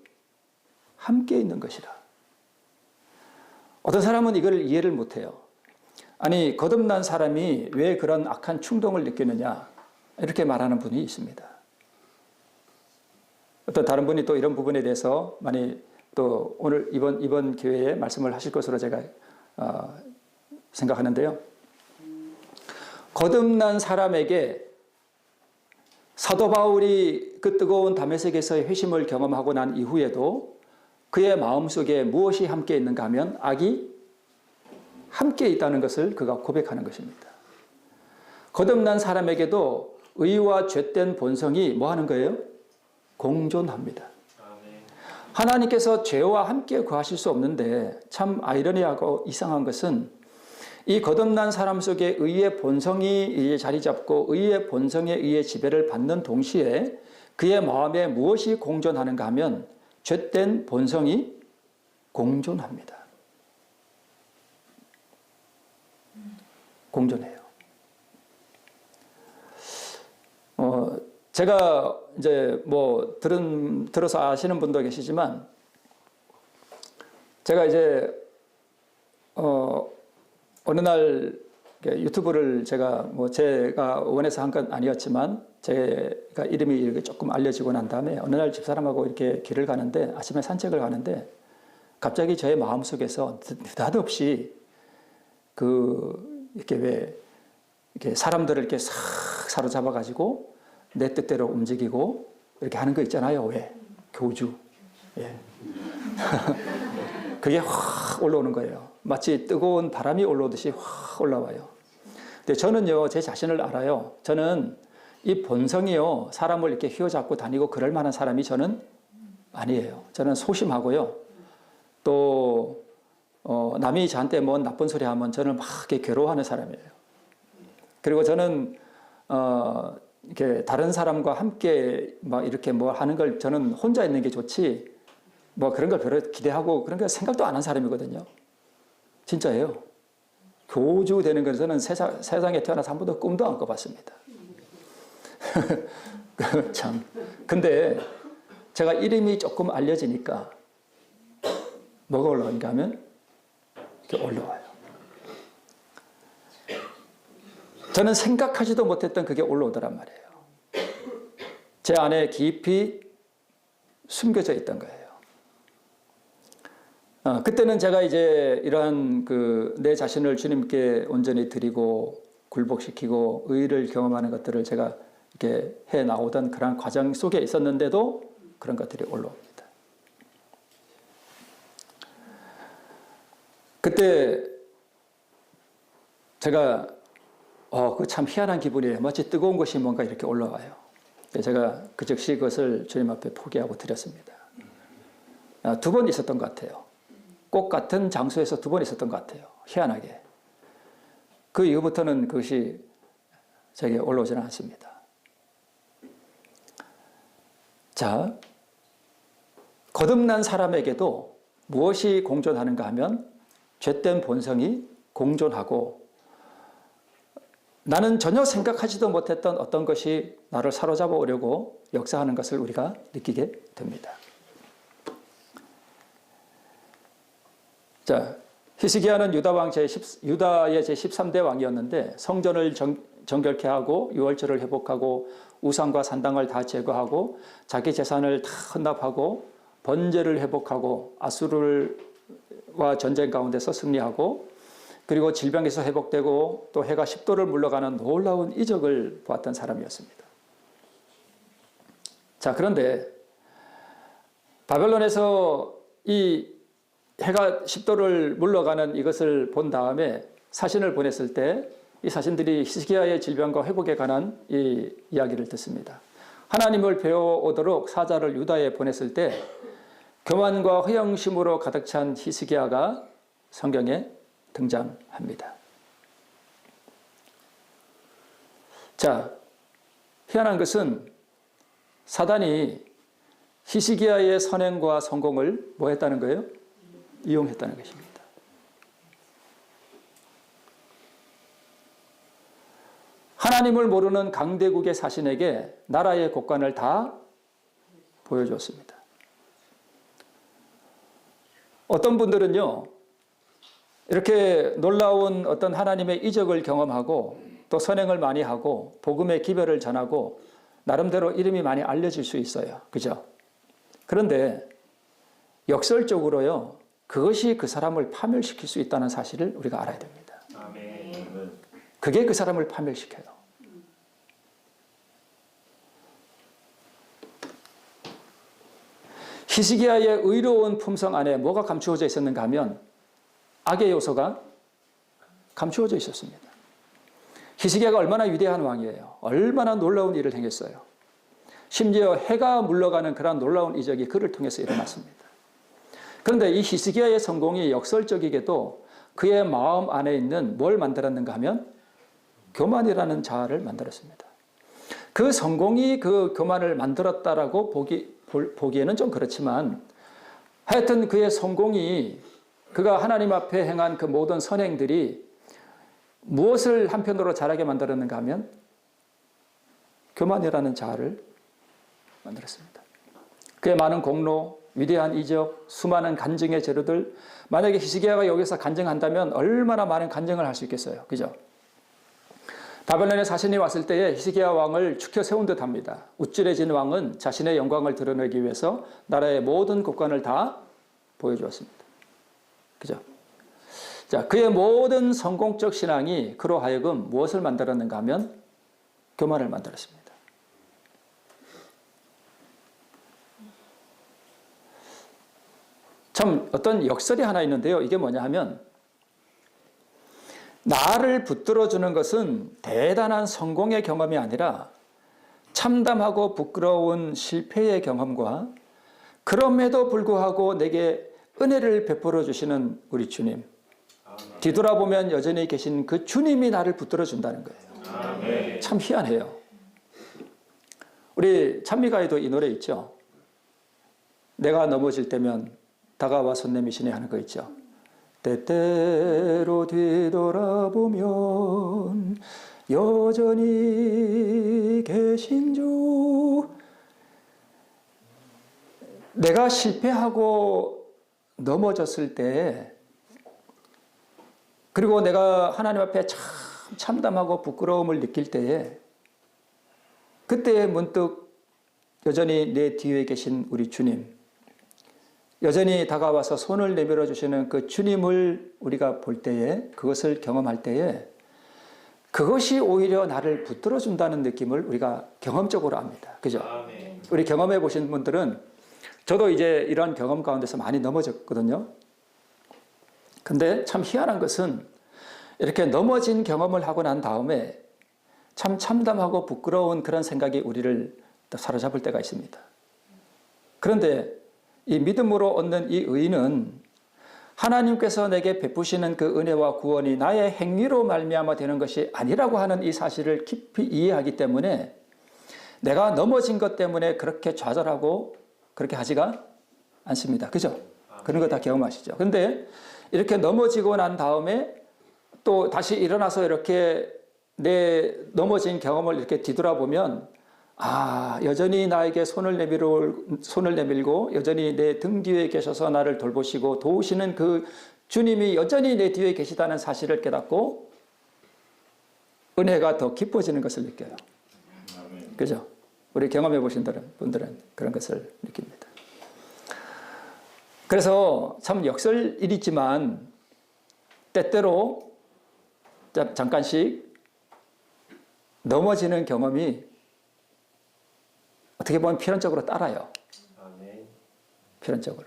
함께 있는 것이라. 어떤 사람은 이걸 이해를 못해요. 아니, 거듭난 사람이 왜 그런 악한 충동을 느끼느냐, 이렇게 말하는 분이 있습니다. 어떤 다른 분이 또 이런 부분에 대해서 많이 또 오늘 이번 기회에 말씀을 하실 것으로 제가 생각하는데요. 거듭난 사람에게 사도 바울이 그 뜨거운 다메섹에서의 회심을 경험하고 난 이후에도 그의 마음속에 무엇이 함께 있는가 하면 악이 함께 있다는 것을 그가 고백하는 것입니다. 거듭난 사람에게도 의와 죄된 본성이 뭐 하는 거예요? 공존합니다. 하나님께서 죄와 함께 거하실 수 없는데 참 아이러니하고 이상한 것은 이 거듭난 사람 속에 의의 본성이 자리 잡고 의의 본성에 의해 지배를 받는 동시에 그의 마음에 무엇이 공존하는가 하면 죄된 본성이 공존합니다. 공존해요. 제가 이제 뭐 들어서 아시는 분도 계시지만 제가 이제 어느 날 유튜브를 제가 원해서 한 건 아니었지만 제가 이름이 이렇게 조금 알려지고 난 다음에 어느 날 집사람하고 이렇게 길을 가는데 아침에 산책을 가는데 갑자기 저의 마음속에서 느닷없이 이렇게 사람들을 이렇게 싹 사로잡아 가지고 내 뜻대로 움직이고 이렇게 하는 거 있잖아요. 왜? 교주. 예. 그게 확 올라오는 거예요. 마치 뜨거운 바람이 올라오듯이 확 올라와요. 근데 저는요, 제 자신을 알아요. 저는 이 본성이요, 사람을 이렇게 휘어잡고 다니고 그럴 만한 사람이 저는 아니에요. 저는 소심하고요. 또, 남이 저한테 뭔 나쁜 소리 하면 저는 막 이렇게 괴로워하는 사람이에요. 그리고 저는, 이렇게 다른 사람과 함께 막 이렇게 뭐 하는 걸 저는 혼자 있는 게 좋지, 뭐 그런 걸 별로 기대하고 그런 거 생각도 안 한 사람이거든요. 진짜예요. 교주 되는 것은 세상에 태어나서 한 번도 꿈도 안 꿔봤습니다. 참. 근데 제가 이름이 조금 알려지니까 뭐가 올라오는가 하면 이렇게 올라와요. 저는 생각하지도 못했던 그게 올라오더란 말이에요. 제 안에 깊이 숨겨져 있던 거예요. 그때는 제가 이제 이러한 내 자신을 주님께 온전히 드리고 굴복시키고 의를 경험하는 것들을 제가 이렇게 해 나오던 그런 과정 속에 있었는데도 그런 것들이 올라옵니다. 그때 제가 그 참 희한한 기분이에요. 마치 뜨거운 것이 뭔가 이렇게 올라와요. 제가 그 즉시 그것을 주님 앞에 포기하고 드렸습니다. 2번 있었던 것 같아요. 꼭 같은 장소에서 2번 있었던 것 같아요. 희한하게. 그 이후부터는 그것이 제게 올라오지는 않습니다. 자, 거듭난 사람에게도 무엇이 공존하는가 하면 죄된 본성이 공존하고 나는 전혀 생각하지도 못했던 어떤 것이 나를 사로잡아 오려고 역사하는 것을 우리가 느끼게 됩니다. 자, 히스기야는 유다의 제13대 왕이었는데 성전을 정결케 하고 유월절을 회복하고 우상과 산당을 다 제거하고 자기 재산을 다 헌납하고 번제를 회복하고 아수르와 전쟁 가운데서 승리하고 그리고 질병에서 회복되고 또 해가 10도를 물러가는 놀라운 이적을 보았던 사람이었습니다. 자, 그런데 바벨론에서 이 해가 10도를 물러가는 이것을 본 다음에 사신을 보냈을 때 이 사신들이 히스기야의 질병과 회복에 관한 이 이야기를 듣습니다. 하나님을 배워오도록 사자를 유다에 보냈을 때 교만과 허영심으로 가득 찬 히스기야가 성경에 등장합니다. 자, 희한한 것은 사단이 히스기야의 선행과 성공을 뭐 했다는 거예요? 이용했다는 것입니다. 하나님을 모르는 강대국의 사신에게 나라의 곳간을 다 보여줬습니다. 어떤 분들은요, 이렇게 놀라운 어떤 하나님의 이적을 경험하고 또 선행을 많이 하고 복음의 기별을 전하고 나름대로 이름이 많이 알려질 수 있어요. 그죠? 그런데 역설적으로요, 그것이 그 사람을 파멸시킬 수 있다는 사실을 우리가 알아야 됩니다. 아멘. 그게 그 사람을 파멸시켜요. 히스기야의 의로운 품성 안에 뭐가 감추어져 있었는가 하면 악의 요소가 감추어져 있었습니다. 히스기야가 얼마나 위대한 왕이에요. 얼마나 놀라운 일을 행했어요. 심지어 해가 물러가는 그런 놀라운 이적이 그를 통해서 일어났습니다. 그런데 이 히스기야의 성공이 역설적이게도 그의 마음 안에 있는 뭘 만들었는가 하면 교만이라는 자아를 만들었습니다. 그 성공이 그 교만을 만들었다라고 보기에는 좀 그렇지만 하여튼 그의 성공이 그가 하나님 앞에 행한 그 모든 선행들이 무엇을 한편으로 잘하게 만들었는가 하면 교만이라는 자아를 만들었습니다. 그의 많은 공로, 위대한 이적, 수많은 간증의 재료들, 만약에 히스기야가 여기서 간증한다면 얼마나 많은 간증을 할 수 있겠어요. 그죠? 바벨론의 사신이 왔을 때에 히스기야 왕을 축혀 세운 듯 합니다. 우쭐해진 왕은 자신의 영광을 드러내기 위해서 나라의 모든 국관을 다 보여주었습니다. 그죠? 자, 그의 모든 성공적 신앙이 그로 하여금 무엇을 만들었는가 하면 교만을 만들었습니다. 참 어떤 역설이 하나 있는데요. 이게 뭐냐 하면 나를 붙들어주는 것은 대단한 성공의 경험이 아니라 참담하고 부끄러운 실패의 경험과 그럼에도 불구하고 내게 은혜를 베풀어 주시는 우리 주님, 뒤돌아보면 여전히 계신 그 주님이 나를 붙들어준다는 거예요. 참 희한해요. 우리 찬미가에도 이 노래 있죠. 내가 넘어질 때면 다가와 손 내미시네 하는 거 있죠. 때때로 뒤돌아보면 여전히 계신 주. 내가 실패하고 넘어졌을 때, 그리고 내가 하나님 앞에 참 참담하고 부끄러움을 느낄 때에, 그때 문득 여전히 내 뒤에 계신 우리 주님, 여전히 다가와서 손을 내밀어 주시는 그 주님을 우리가 볼 때에, 그것을 경험할 때에 그것이 오히려 나를 붙들어 준다는 느낌을 우리가 경험적으로 압니다. 그죠? 우리 경험해 보신 분들은, 저도 이제 이런 경험 가운데서 많이 넘어졌거든요. 근데 참 희한한 것은 이렇게 넘어진 경험을 하고 난 다음에 참 참담하고 부끄러운 그런 생각이 우리를 사로잡을 때가 있습니다. 그런데 이 믿음으로 얻는 이 의는 하나님께서 내게 베푸시는 그 은혜와 구원이 나의 행위로 말미암아 되는 것이 아니라고 하는 이 사실을 깊이 이해하기 때문에 내가 넘어진 것 때문에 그렇게 좌절하고 그렇게 하지가 않습니다. 그죠? 그런 거 다 경험하시죠. 그런데 이렇게 넘어지고 난 다음에 또 다시 일어나서 이렇게 내 넘어진 경험을 이렇게 뒤돌아보면, 아, 여전히 나에게 손을 내밀고 여전히 내 등 뒤에 계셔서 나를 돌보시고 도우시는 그 주님이 여전히 내 뒤에 계시다는 사실을 깨닫고 은혜가 더 깊어지는 것을 느껴요. 그죠? 우리 경험해 보신 분들은 그런 것을 느낍니다. 그래서 참 역설일이지만 때때로 잠깐씩 넘어지는 경험이 어떻게 보면 필연적으로 따라요. 필연적으로.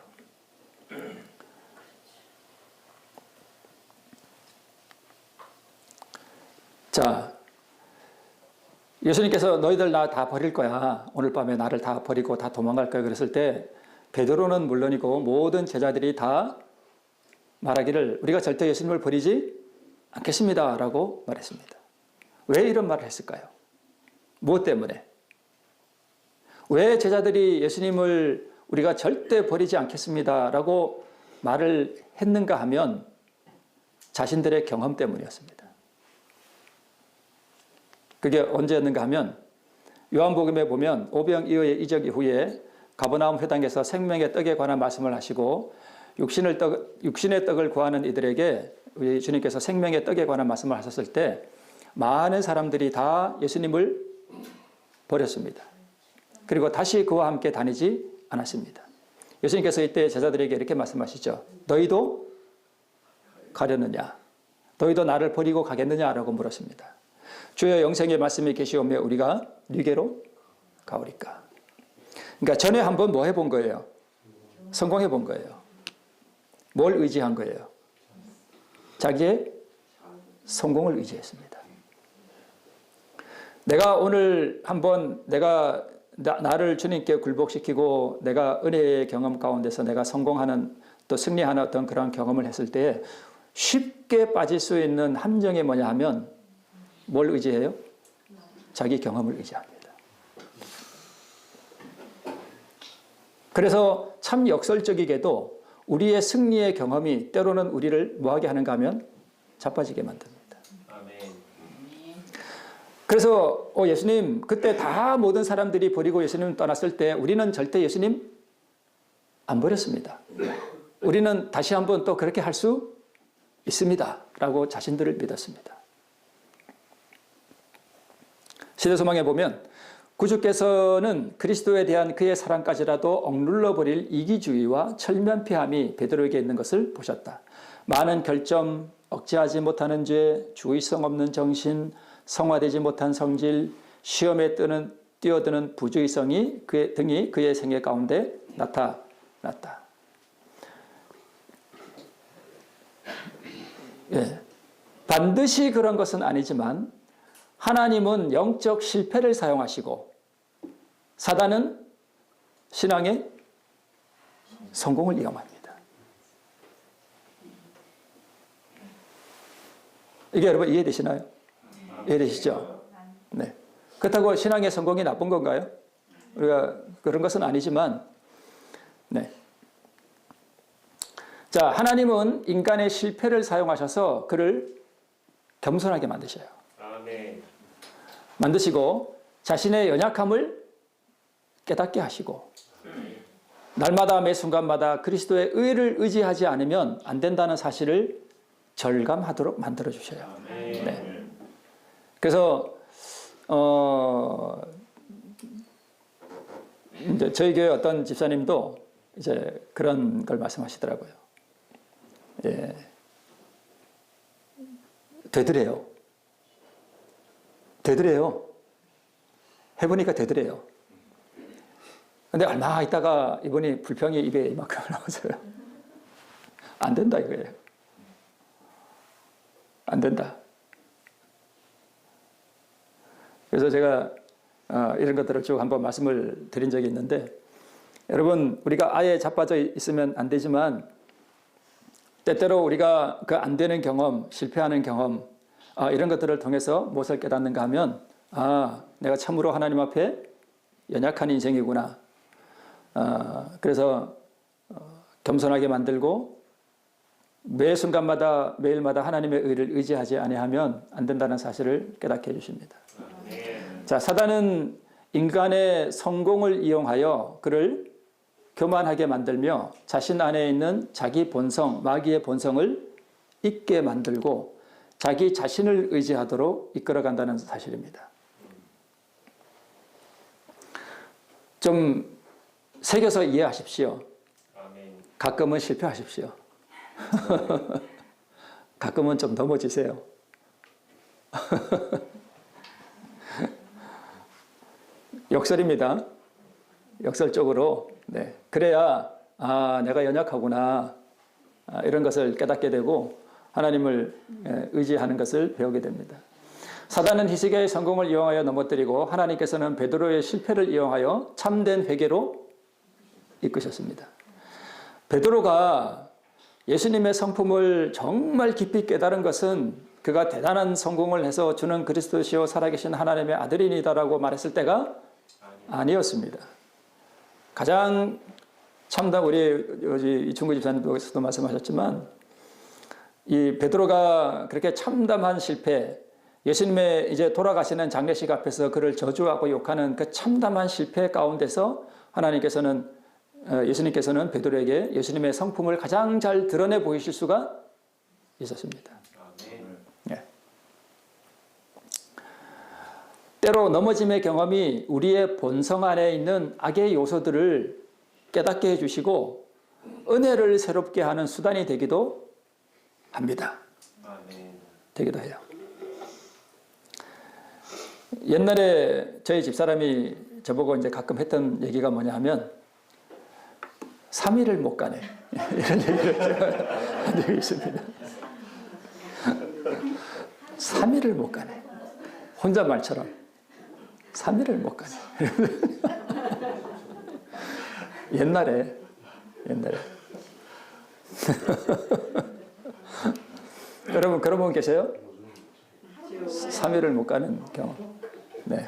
자, 예수님께서 너희들 나 다 버릴 거야. 오늘 밤에 나를 다 버리고 다 도망갈 거야. 그랬을 때 베드로는 물론이고 모든 제자들이 다 말하기를 우리가 절대 예수님을 버리지 않겠습니다. 라고 말했습니다. 왜 이런 말을 했을까요? 무엇 때문에? 왜 제자들이 예수님을 우리가 절대 버리지 않겠습니다. 라고 말을 했는가 하면 자신들의 경험 때문이었습니다. 그게 언제였는가 하면 요한복음에 보면 오병이어의 이적 이후에 가버나움 회당에서 생명의 떡에 관한 말씀을 하시고 육신의 떡을 구하는 이들에게 우리 주님께서 생명의 떡에 관한 말씀을 하셨을 때 많은 사람들이 다 예수님을 버렸습니다. 그리고 다시 그와 함께 다니지 않았습니다. 예수님께서 이때 제자들에게 이렇게 말씀하시죠. 너희도 가려느냐? 너희도 나를 버리고 가겠느냐라고 물었습니다. 주여 영생의 말씀이 계시오며 우리가 네게로 가오리까? 그러니까 전에 한번 뭐 해본 거예요? 성공해 본 거예요. 뭘 의지한 거예요? 자기의 성공을 의지했습니다. 내가 오늘 한번 나를 주님께 굴복시키고 내가 은혜의 경험 가운데서 내가 성공하는 또 승리하는 어떤 그런 경험을 했을 때 쉽게 빠질 수 있는 함정이 뭐냐 하면 뭘 의지해요? 자기 경험을 의지합니다. 그래서 참 역설적이게도 우리의 승리의 경험이 때로는 우리를 뭐하게 하는가 하면 자빠지게 만듭니다. 아멘. 그래서 예수님 그때 다 모든 사람들이 버리고 예수님 떠났을 때 우리는 절대 예수님 안 버렸습니다. 우리는 다시 한번 또 그렇게 할 수 있습니다. 라고 자신들을 믿었습니다. 시대소망에 보면 구주께서는 그리스도에 대한 그의 사랑까지라도 억눌러 버릴 이기주의와 철면피함이 베드로에게 있는 것을 보셨다. 많은 결점, 억제하지 못하는 죄, 주의성 없는 정신, 성화되지 못한 성질, 시험에 뛰어드는 부주의성이 등이 그의 생애 가운데 나타났다. 예, 반드시 그런 것은 아니지만 하나님은 영적 실패를 사용하시고 사단은 신앙의 성공을 이용합니다. 이게 여러분 이해되시나요? 이해되시죠? 네. 그렇다고 신앙의 성공이 나쁜 건가요? 우리가 그런 것은 아니지만, 네. 자, 하나님은 인간의 실패를 사용하셔서 그를 겸손하게 만드셔요. 아멘. 만드시고 자신의 연약함을 깨닫게 하시고 날마다 매 순간마다 그리스도의 의를 의지하지 않으면 안 된다는 사실을 절감하도록 만들어 주셔요. 네. 그래서 이제 저희 교회 어떤 집사님도 이제 그런 걸 말씀하시더라고요. 예. 되더래요. 해보니까 되더래요. 근데 얼마 있다가 이분이 불평이 입에 이만큼 나오세요. 안 된다 이거예요. 안 된다. 그래서 제가 이런 것들을 쭉 한번 말씀을 드린 적이 있는데 여러분 우리가 아예 자빠져 있으면 안 되지만 때때로 우리가 그 안 되는 경험, 실패하는 경험 이런 것들을 통해서 무엇을 깨닫는가 하면 내가 참으로 하나님 앞에 연약한 인생이구나. 그래서 겸손하게 만들고 매 순간마다 매일마다 하나님의 의를 의지하지 아니하면 안 된다는 사실을 깨닫게 해주십니다. 자, 사단은 인간의 성공을 이용하여 그를 교만하게 만들며 자신 안에 있는 자기 본성, 마귀의 본성을 잊게 만들고 자기 자신을 의지하도록 이끌어간다는 사실입니다. 좀 새겨서 이해하십시오. 가끔은 실패하십시오. 가끔은 좀 넘어지세요. 역설입니다. 역설적으로. 네. 그래야 내가 연약하구나 이런 것을 깨닫게 되고 하나님을 의지하는 것을 배우게 됩니다. 사단은 히스기야의 성공을 이용하여 넘어뜨리고 하나님께서는 베드로의 실패를 이용하여 참된 회개로 이끄셨습니다. 베드로가 예수님의 성품을 정말 깊이 깨달은 것은 그가 대단한 성공을 해서 주는 그리스도시요 살아계신 하나님의 아들이니다라고 말했을 때가 아니었습니다. 가장 참담 우리 이충구 집사님도 말씀하셨지만 이 베드로가 그렇게 참담한 실패, 예수님의 이제 돌아가시는 장례식 앞에서 그를 저주하고 욕하는 그 참담한 실패 가운데서 하나님께서는 예수님께서는 베드로에게 예수님의 성품을 가장 잘 드러내 보이실 수가 있었습니다. 예. 때로 넘어짐의 경험이 우리의 본성 안에 있는 악의 요소들을 깨닫게 해주시고 은혜를 새롭게 하는 수단이 되기도 합니다. 되기도 해요. 옛날에 저희 집사람이 저보고 이제 가끔 했던 얘기가 뭐냐 하면 3일을 못 가네. 이런 얘기를 제가 한 적이 있습니다. 3일을 못 가네. 혼잣말처럼 3일을 못 가네. 옛날에 여러분 그런 분 계세요? 3일을 못 가는 경험. 네.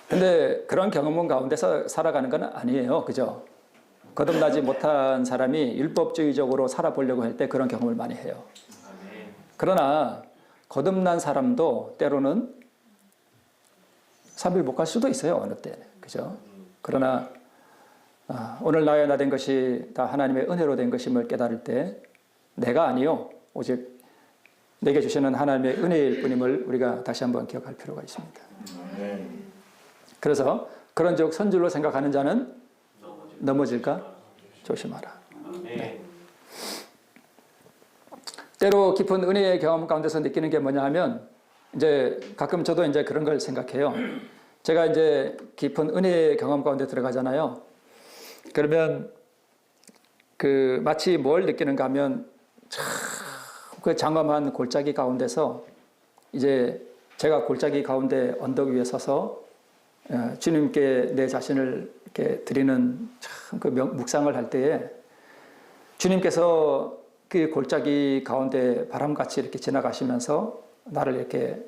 근데 그런 경험 가운데서 살아가는 건 아니에요. 그죠? 거듭나지 못한 사람이 율법주의적으로 살아보려고 할 때 그런 경험을 많이 해요. 그러나 거듭난 사람도 때로는 3일 못 갈 수도 있어요. 어느 때. 그죠? 그러나 오늘 나의 나 된 것이 다 하나님의 은혜로 된 것임을 깨달을 때 내가 아니요. 오직 내게 주시는 하나님의 은혜일 뿐임을 우리가 다시 한번 기억할 필요가 있습니다. 그래서 그런 즉 선줄로 생각하는 자는 넘어질까 조심하라. 네. 때로 깊은 은혜의 경험 가운데서 느끼는 게 뭐냐 하면 이제 가끔 저도 이제 그런 걸 생각해요. 제가 이제 깊은 은혜의 경험 가운데 들어가잖아요. 그러면 그 마치 뭘 느끼는가 하면 참 그 장엄한 골짜기 가운데서 이제 제가 골짜기 가운데 언덕 위에 서서 주님께 내 자신을 이렇게 드리는 참 그 묵상을 할 때에 주님께서 그 골짜기 가운데 바람같이 이렇게 지나가시면서 나를 이렇게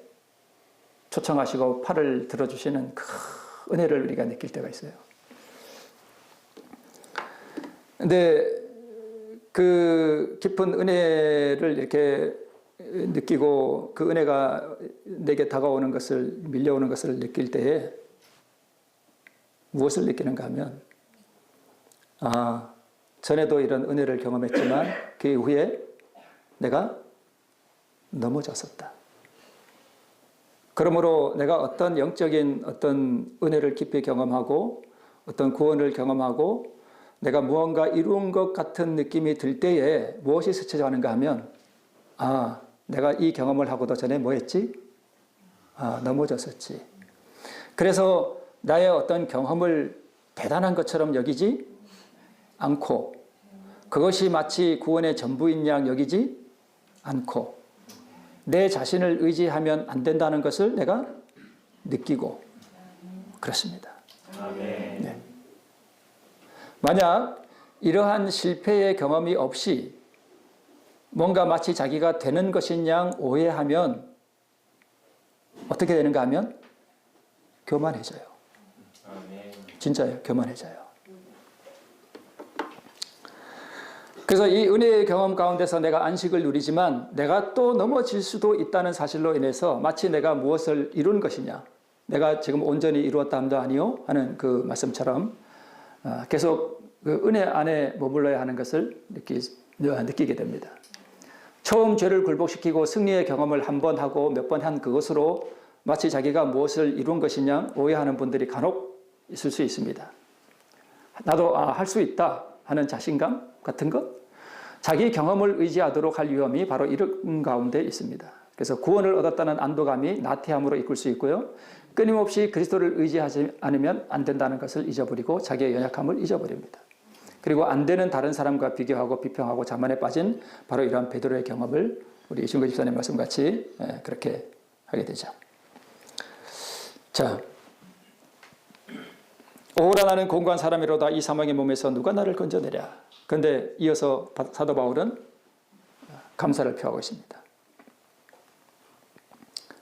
초청하시고 팔을 들어주시는 그 은혜를 우리가 느낄 때가 있어요. 근데 그 깊은 은혜를 이렇게 느끼고 그 은혜가 내게 다가오는 것을, 밀려오는 것을 느낄 때에 무엇을 느끼는가 하면 전에도 이런 은혜를 경험했지만 그 이후에 내가 넘어졌었다. 그러므로 내가 어떤 영적인 어떤 은혜를 깊이 경험하고 어떤 구원을 경험하고 내가 무언가 이룬 것 같은 느낌이 들 때에 무엇이 스쳐가는가 하면 내가 이 경험을 하고도 전에 뭐 했지? 넘어졌었지. 그래서 나의 어떤 경험을 대단한 것처럼 여기지 않고 그것이 마치 구원의 전부인 양 여기지 않고 내 자신을 의지하면 안 된다는 것을 내가 느끼고 그렇습니다. 네. 만약 이러한 실패의 경험이 없이 뭔가 마치 자기가 되는 것인 양 오해하면 어떻게 되는가 하면 교만해져요. 진짜요. 교만해져요. 그래서 이 은혜의 경험 가운데서 내가 안식을 누리지만 내가 또 넘어질 수도 있다는 사실로 인해서 마치 내가 무엇을 이룬 것이냐 내가 지금 온전히 이루었다 함도 아니요 하는 그 말씀처럼 계속 그 은혜 안에 머물러야 하는 것을 느끼게 됩니다. 처음 죄를 굴복시키고 승리의 경험을 한 번 하고 몇 번 한 그것으로 마치 자기가 무엇을 이룬 것이냐 오해하는 분들이 간혹 있을 수 있습니다. 나도 할 수 있다 하는 자신감 같은 것, 자기 경험을 의지하도록 할 위험이 바로 이런 가운데 있습니다. 그래서 구원을 얻었다는 안도감이 나태함으로 이끌 수 있고요. 끊임없이 그리스도를 의지하지 않으면 안 된다는 것을 잊어버리고 자기의 연약함을 잊어버립니다. 그리고 안 되는 다른 사람과 비교하고 비평하고 자만에 빠진 바로 이러한 베드로의 경험을 우리 이순근 집사님 말씀같이 그렇게 하게 되죠. 자, 오라 나는 공고한 사람이로다 이 사망의 몸에서 누가 나를 건져내랴. 그런데 이어서 사도 바울은 감사를 표하고 있습니다.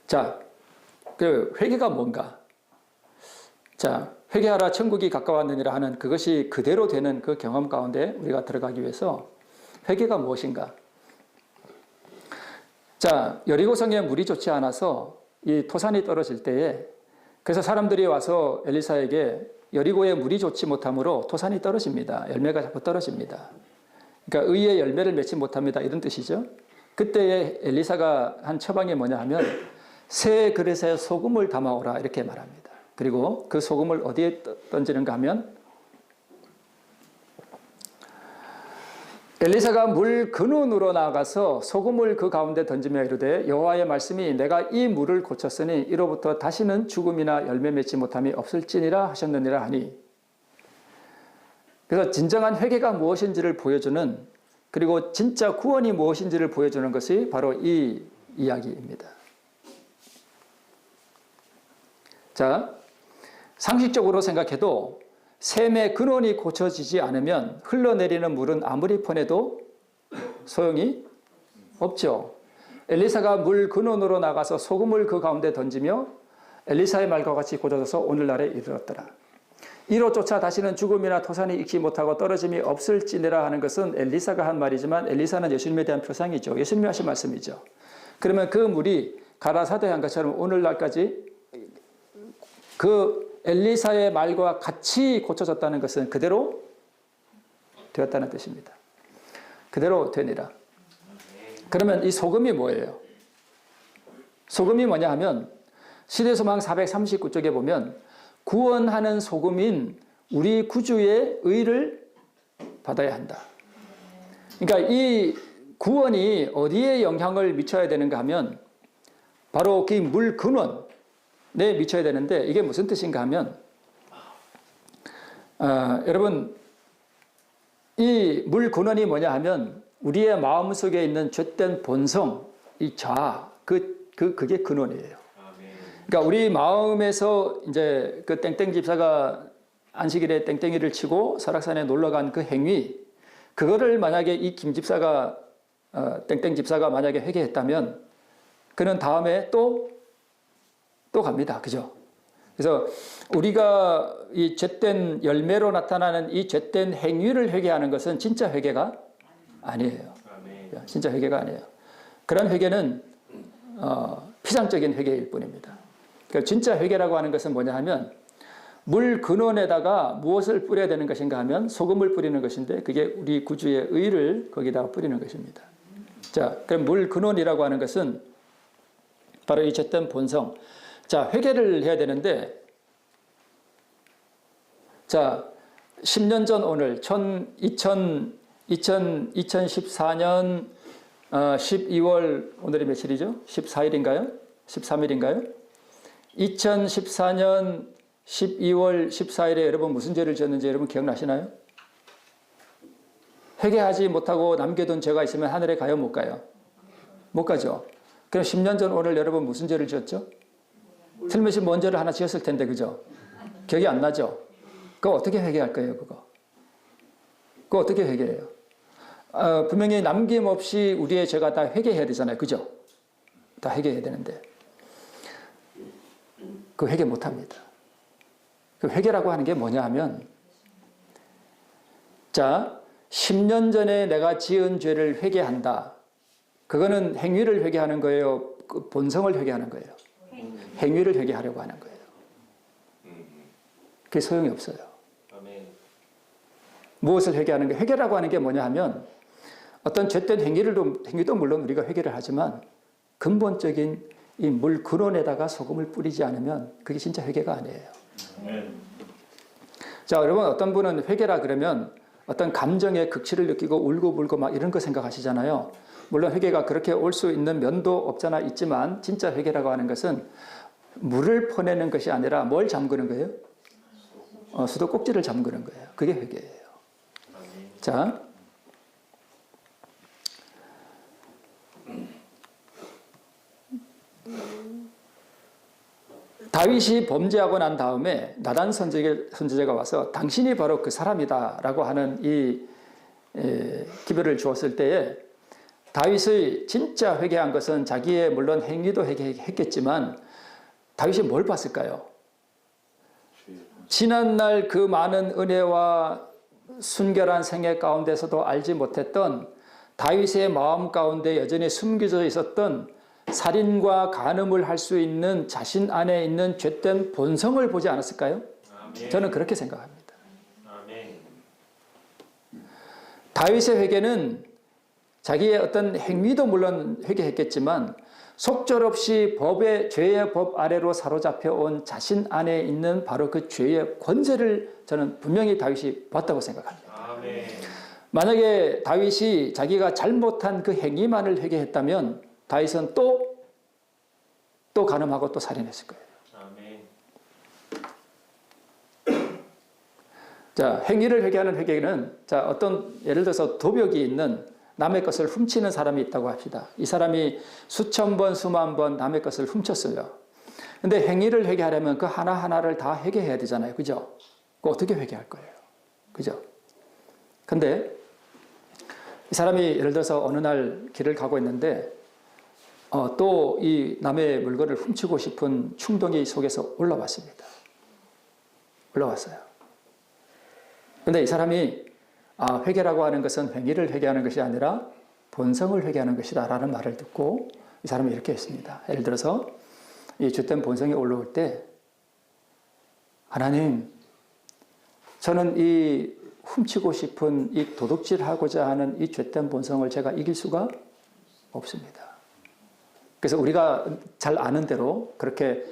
자, 그 회개가 뭔가? 자, 회개하라 천국이 가까웠느니라 하는 그것이 그대로 되는 그 경험 가운데 우리가 들어가기 위해서 회개가 무엇인가? 자, 여리고성에 물이 좋지 않아서 이 토산이 떨어질 때에 그래서 사람들이 와서 엘리사에게 여리고에 물이 좋지 못하므로 토산이 떨어집니다. 열매가 자꾸 떨어집니다. 그러니까 의의 열매를 맺지 못합니다. 이런 뜻이죠. 그때 엘리사가 한 처방이 뭐냐 하면 새 그릇에 소금을 담아오라 이렇게 말합니다. 그리고 그 소금을 어디에 던지는가 하면 엘리사가 물 근원으로 나가서 소금을 그 가운데 던지며 이르되 여호와의 말씀이 내가 이 물을 고쳤으니 이로부터 다시는 죽음이나 열매 맺지 못함이 없을지니라 하셨느니라 하니, 그래서 진정한 회개가 무엇인지를 보여주는, 그리고 진짜 구원이 무엇인지를 보여주는 것이 바로 이 이야기입니다. 자, 상식적으로 생각해도 샘의 근원이 고쳐지지 않으면 흘러내리는 물은 아무리 퍼내도 소용이 없죠. 엘리사가 물 근원으로 나가서 소금을 그 가운데 던지며 엘리사의 말과 같이 고쳐져서 오늘날에 이르렀더라. 이로조차 다시는 죽음이나 토산이 익지 못하고 떨어짐이 없을지니라 하는 것은 엘리사가 한 말이지만 엘리사는 예수님에 대한 표상이죠. 예수님이 하신 말씀이죠. 그러면 그 물이 가라사대한 것처럼 오늘날까지 그 엘리사의 말과 같이 고쳐졌다는 것은 그대로 되었다는 뜻입니다. 그대로 되니라. 그러면 이 소금이 뭐예요? 소금이 뭐냐 하면 시대소망 439쪽에 보면 구원하는 소금인 우리 구주의 의를 받아야 한다. 그러니까 이 구원이 어디에 영향을 미쳐야 되는가 하면 바로 그 물 근원에 미쳐야 되는데, 이게 무슨 뜻인가 하면 여러분, 이 물 근원이 뭐냐 하면 우리의 마음속에 있는 죄된 본성, 이 자아, 그게 근원이에요. 그러니까 우리 마음에서 이제 그 땡땡 집사가 안식일에 땡땡이를 치고 설악산에 놀러 간 그 행위, 그거를 만약에 이 김 집사가 땡땡 집사가 만약에 회개했다면 그는 다음에 또 갑니다. 그죠? 그래서 우리가 이 죄된 열매로 나타나는 이 죄된 행위를 회개하는 것은 진짜 회개가 아니에요. 진짜 회개가 아니에요. 그런 회개는 피상적인 회개일 뿐입니다. 그러니까 진짜 회개라고 하는 것은 뭐냐 하면 물 근원에다가 무엇을 뿌려야 되는 것인가 하면 소금을 뿌리는 것인데, 그게 우리 구주의 의를 거기다가 뿌리는 것입니다. 자, 그럼 물 근원이라고 하는 것은 바로 이 죄된 본성. 자, 회개를 해야 되는데, 자, 10년 전 오늘 2014년 12월 오늘이 며칠이죠? 14일인가요? 13일인가요? 2014년 12월 14일에 여러분 무슨 죄를 지었는지 여러분 기억나시나요? 회개하지 못하고 남겨둔 죄가 있으면 하늘에 가요, 못 가요? 못 가죠. 그럼 10년 전 오늘 여러분 무슨 죄를 지었죠? 틀림없이 뭔 죄를 하나 지었을 텐데, 그죠? 기억이 안 나죠? 그거 어떻게 회개할 거예요, 그거 어떻게 회개해요? 분명히 남김없이 우리의 죄가 다 회개해야 되잖아요, 그죠? 다 회개해야 되는데 그 회개 못 합니다. 그 회개라고 하는 게 뭐냐 하면, 자, 10년 전에 내가 지은 죄를 회개한다. 그거는 행위를 회개하는 거예요? 그 본성을 회개하는 거예요? 행위를 회개하려고 하는 거예요. 그게 소용이 없어요. 무엇을 회개하는 게, 회개라고 하는 게 뭐냐 하면 어떤 죄된 행위도 물론 우리가 회개를 하지만 근본적인 이 물 근원에다가 소금을 뿌리지 않으면 그게 진짜 회개가 아니에요. 자, 여러분, 어떤 분은 회개라 그러면 어떤 감정의 극치를 느끼고 울고불고 막 이런 거 생각하시잖아요. 물론 회개가 그렇게 올 수 있는 면도 없잖아 있지만, 진짜 회개라고 하는 것은 물을 퍼내는 것이 아니라 뭘 잠그는 거예요? 수도꼭지를 잠그는 거예요. 그게 회개예요. 자, 다윗이 범죄하고 난 다음에 나단 선지자가 와서 당신이 바로 그 사람이다라고 하는 이 기별을 주었을 때에 다윗의 진짜 회개한 것은 자기의 물론 행위도 회개했겠지만 다윗이 뭘 봤을까요? 지난날 그 많은 은혜와 순결한 생애 가운데서도 알지 못했던 다윗의 마음 가운데 여전히 숨겨져 있었던 살인과 간음을 할 수 있는 자신 안에 있는 죄된 본성을 보지 않았을까요? 아멘. 저는 그렇게 생각합니다. 아멘. 다윗의 회개는 자기의 어떤 행위도 물론 회개했겠지만 속절없이 죄의 법 아래로 사로잡혀 온 자신 안에 있는 바로 그 죄의 권세를 저는 분명히 다윗이 봤다고 생각합니다. 아멘. 만약에 다윗이 자기가 잘못한 그 행위만을 회개했다면 다윗은 또 간음하고 또 살인했을 거예요. 아멘. 자, 행위를 회개하는 회개는 자, 어떤 예를 들어서 도벽이 있는 남의 것을 훔치는 사람이 있다고 합시다. 이 사람이 수천 번, 수만 번 남의 것을 훔쳤어요. 근데 행위를 회개하려면 그 하나하나를 다 회개해야 되잖아요. 그죠? 그 어떻게 회개할 거예요? 그죠? 근데 이 사람이 예를 들어서 어느 날 길을 가고 있는데 또 이 남의 물건을 훔치고 싶은 충동이 속에서 올라왔습니다. 올라왔어요. 근데 이 사람이 회개라고 하는 것은 행위를 회개하는 것이 아니라 본성을 회개하는 것이다 라는 말을 듣고 이 사람이 이렇게 했습니다. 예를 들어서 이 죄된 본성이 올라올 때 하나님, 저는 이 훔치고 싶은 이 도둑질하고자 하는 이 죄된 본성을 제가 이길 수가 없습니다. 그래서 우리가 잘 아는 대로 그렇게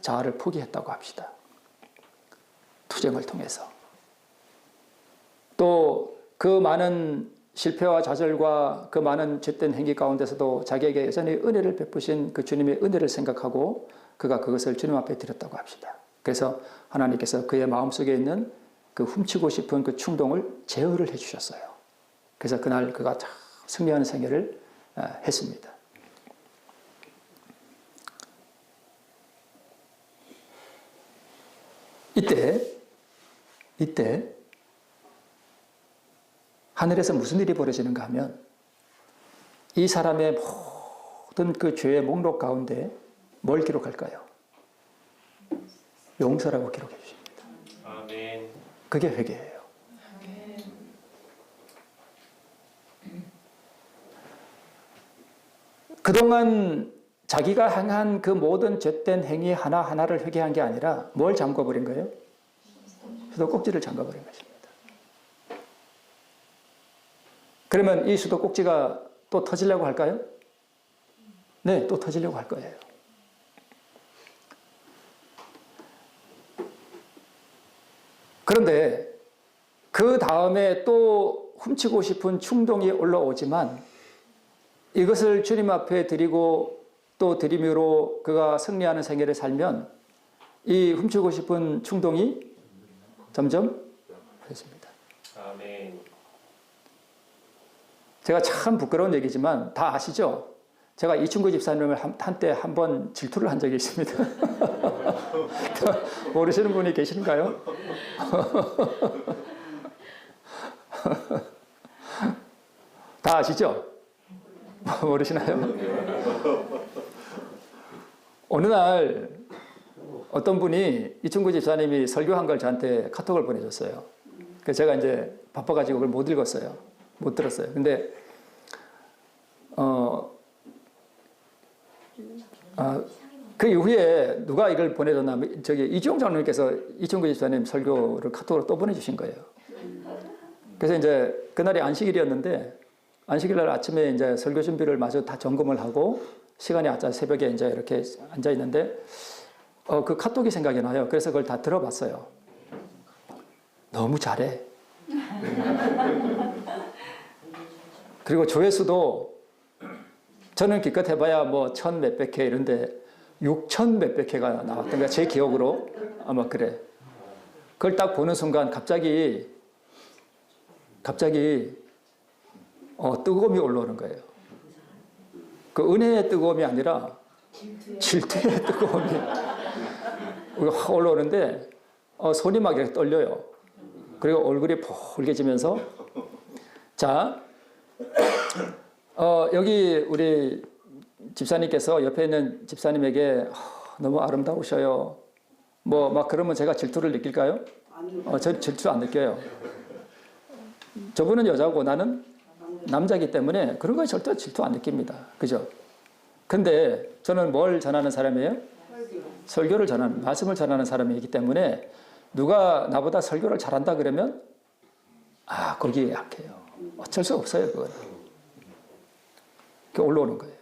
자아를 포기했다고 합시다. 투쟁을 통해서. 또 그 많은 실패와 좌절과 그 많은 죄된 행위 가운데서도 자기에게 여전히 은혜를 베푸신 그 주님의 은혜를 생각하고 그가 그것을 주님 앞에 드렸다고 합시다. 그래서 하나님께서 그의 마음속에 있는 그 훔치고 싶은 그 충동을 제어를 해 주셨어요. 그래서 그날 그가 참 승리하는 생애를 했습니다. 이때 하늘에서 무슨 일이 벌어지는가 하면 이 사람의 모든 그 죄의 목록 가운데 뭘 기록할까요? 용서라고 기록해 주십니다. 아멘. 그게 회개예요. 그동안 자기가 행한 그 모든 죄된 행위 하나하나를 회개한 게 아니라 뭘 잠궈버린 거예요? 수도꼭지를 잠궈버린 것입니다. 그러면 이 수도꼭지가 또 터지려고 할까요? 네, 또 터지려고 할 거예요. 그런데 그 다음에 또 훔치고 싶은 충동이 올라오지만 이것을 주님 앞에 드리고 또 드림으로 그가 승리하는 생애를 살면 이 훔치고 싶은 충동이 점점 해집니다. 아멘. 제가 참 부끄러운 얘기지만 다 아시죠? 제가 이충구 집사님을 한때 한번 질투를 한 적이 있습니다. 모르시는 분이 계신가요? 다 아시죠? 모르시나요? 어느 날 어떤 분이 이충구 집사님이 설교한 걸 저한테 카톡을 보내줬어요. 그래서 제가 이제 바빠가지고 그걸 못 읽었어요. 못 들었어요. 근데 그 이후에 누가 이걸 보내줬냐면 이주영 장로님께서 이충구 집사님 설교를 카톡으로 또 보내주신 거예요. 그래서 이제 그날이 안식일이었는데 안식일 날 아침에 이제 설교 준비를 마저 다 점검을 하고 시간이 아짜 새벽에 이제 이렇게 앉아 있는데 그 카톡이 생각이 나요. 그래서 그걸 다 들어봤어요. 너무 잘해. 그리고 조회수도 저는 기껏 해봐야 뭐 1000 몇백 회 이런데 6000 몇백 회가 나왔던 거야. 제 기억으로 아마 그래. 그걸 딱 보는 순간 갑자기 뜨거움이 올라오는 거예요. 그 은혜의 뜨거움이 아니라 질투의 뜨거움이 확 올라오는데 손이 막 이렇게 떨려요. 그리고 얼굴이 붉게지면서 자 여기 우리 집사님께서 옆에 있는 집사님에게 너무 아름다우셔요. 뭐 막 그러면 제가 질투를 느낄까요? 저 질투 안 느껴요. 저분은 여자고 나는 남자이기 때문에 그런 거에 절대 질투 안 느낍니다. 그죠? 근데 저는 뭘 전하는 사람이에요? 설교를 전하는, 말씀을 전하는 사람이기 때문에 누가 나보다 설교를 잘한다 그러면 거기에 약해요. 어쩔 수 없어요, 그거는. 그게 올라오는 거예요.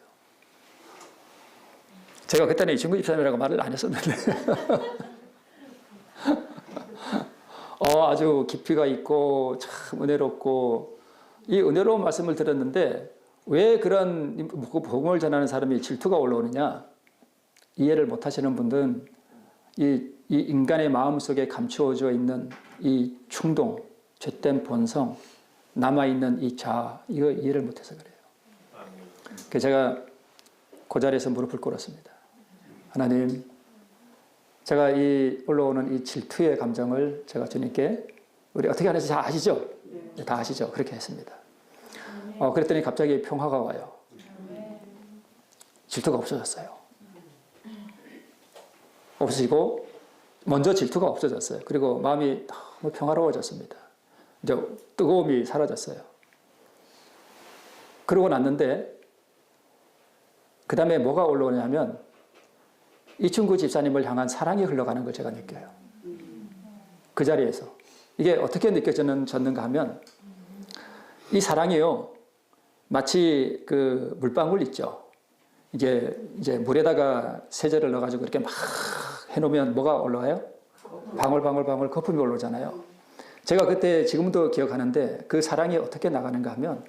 제가 그때는 이 친구 집사님이라고 말을 안 했었는데 아주 깊이가 있고 참 은혜롭고 이 은혜로운 말씀을 들었는데 왜 그런 복음을 전하는 사람이 질투가 올라오느냐? 이해를 못 하시는 분들은 이 인간의 마음속에 감추어져 있는 이 충동, 죄된 본성, 남아있는 이 자아, 이거 이해를 못해서 그래요. 그래서 제가 그 자리에서 무릎을 꿇었습니다. 하나님, 제가 이 올라오는 이 질투의 감정을 제가 주님께 우리 어떻게 하는지 다 아시죠? 다 아시죠? 그렇게 했습니다. 그랬더니 갑자기 평화가 와요. 질투가 없어졌어요. 없어지고 먼저 질투가 없어졌어요. 그리고 마음이 너무 평화로워졌습니다. 이제 뜨거움이 사라졌어요. 그러고 났는데 그 다음에 뭐가 올라오냐면 이 친구 집사님을 향한 사랑이 흘러가는 걸 제가 느껴요. 그 자리에서. 이게 어떻게 느껴졌는가 하면 이 사랑이요. 마치 그 물방울 있죠. 이제 물에다가 세제를 넣어가지고 이렇게 막 해놓으면 뭐가 올라와요? 방울방울 거품이 올라오잖아요. 제가 그때 지금도 기억하는데 그 사랑이 어떻게 나가는가 하면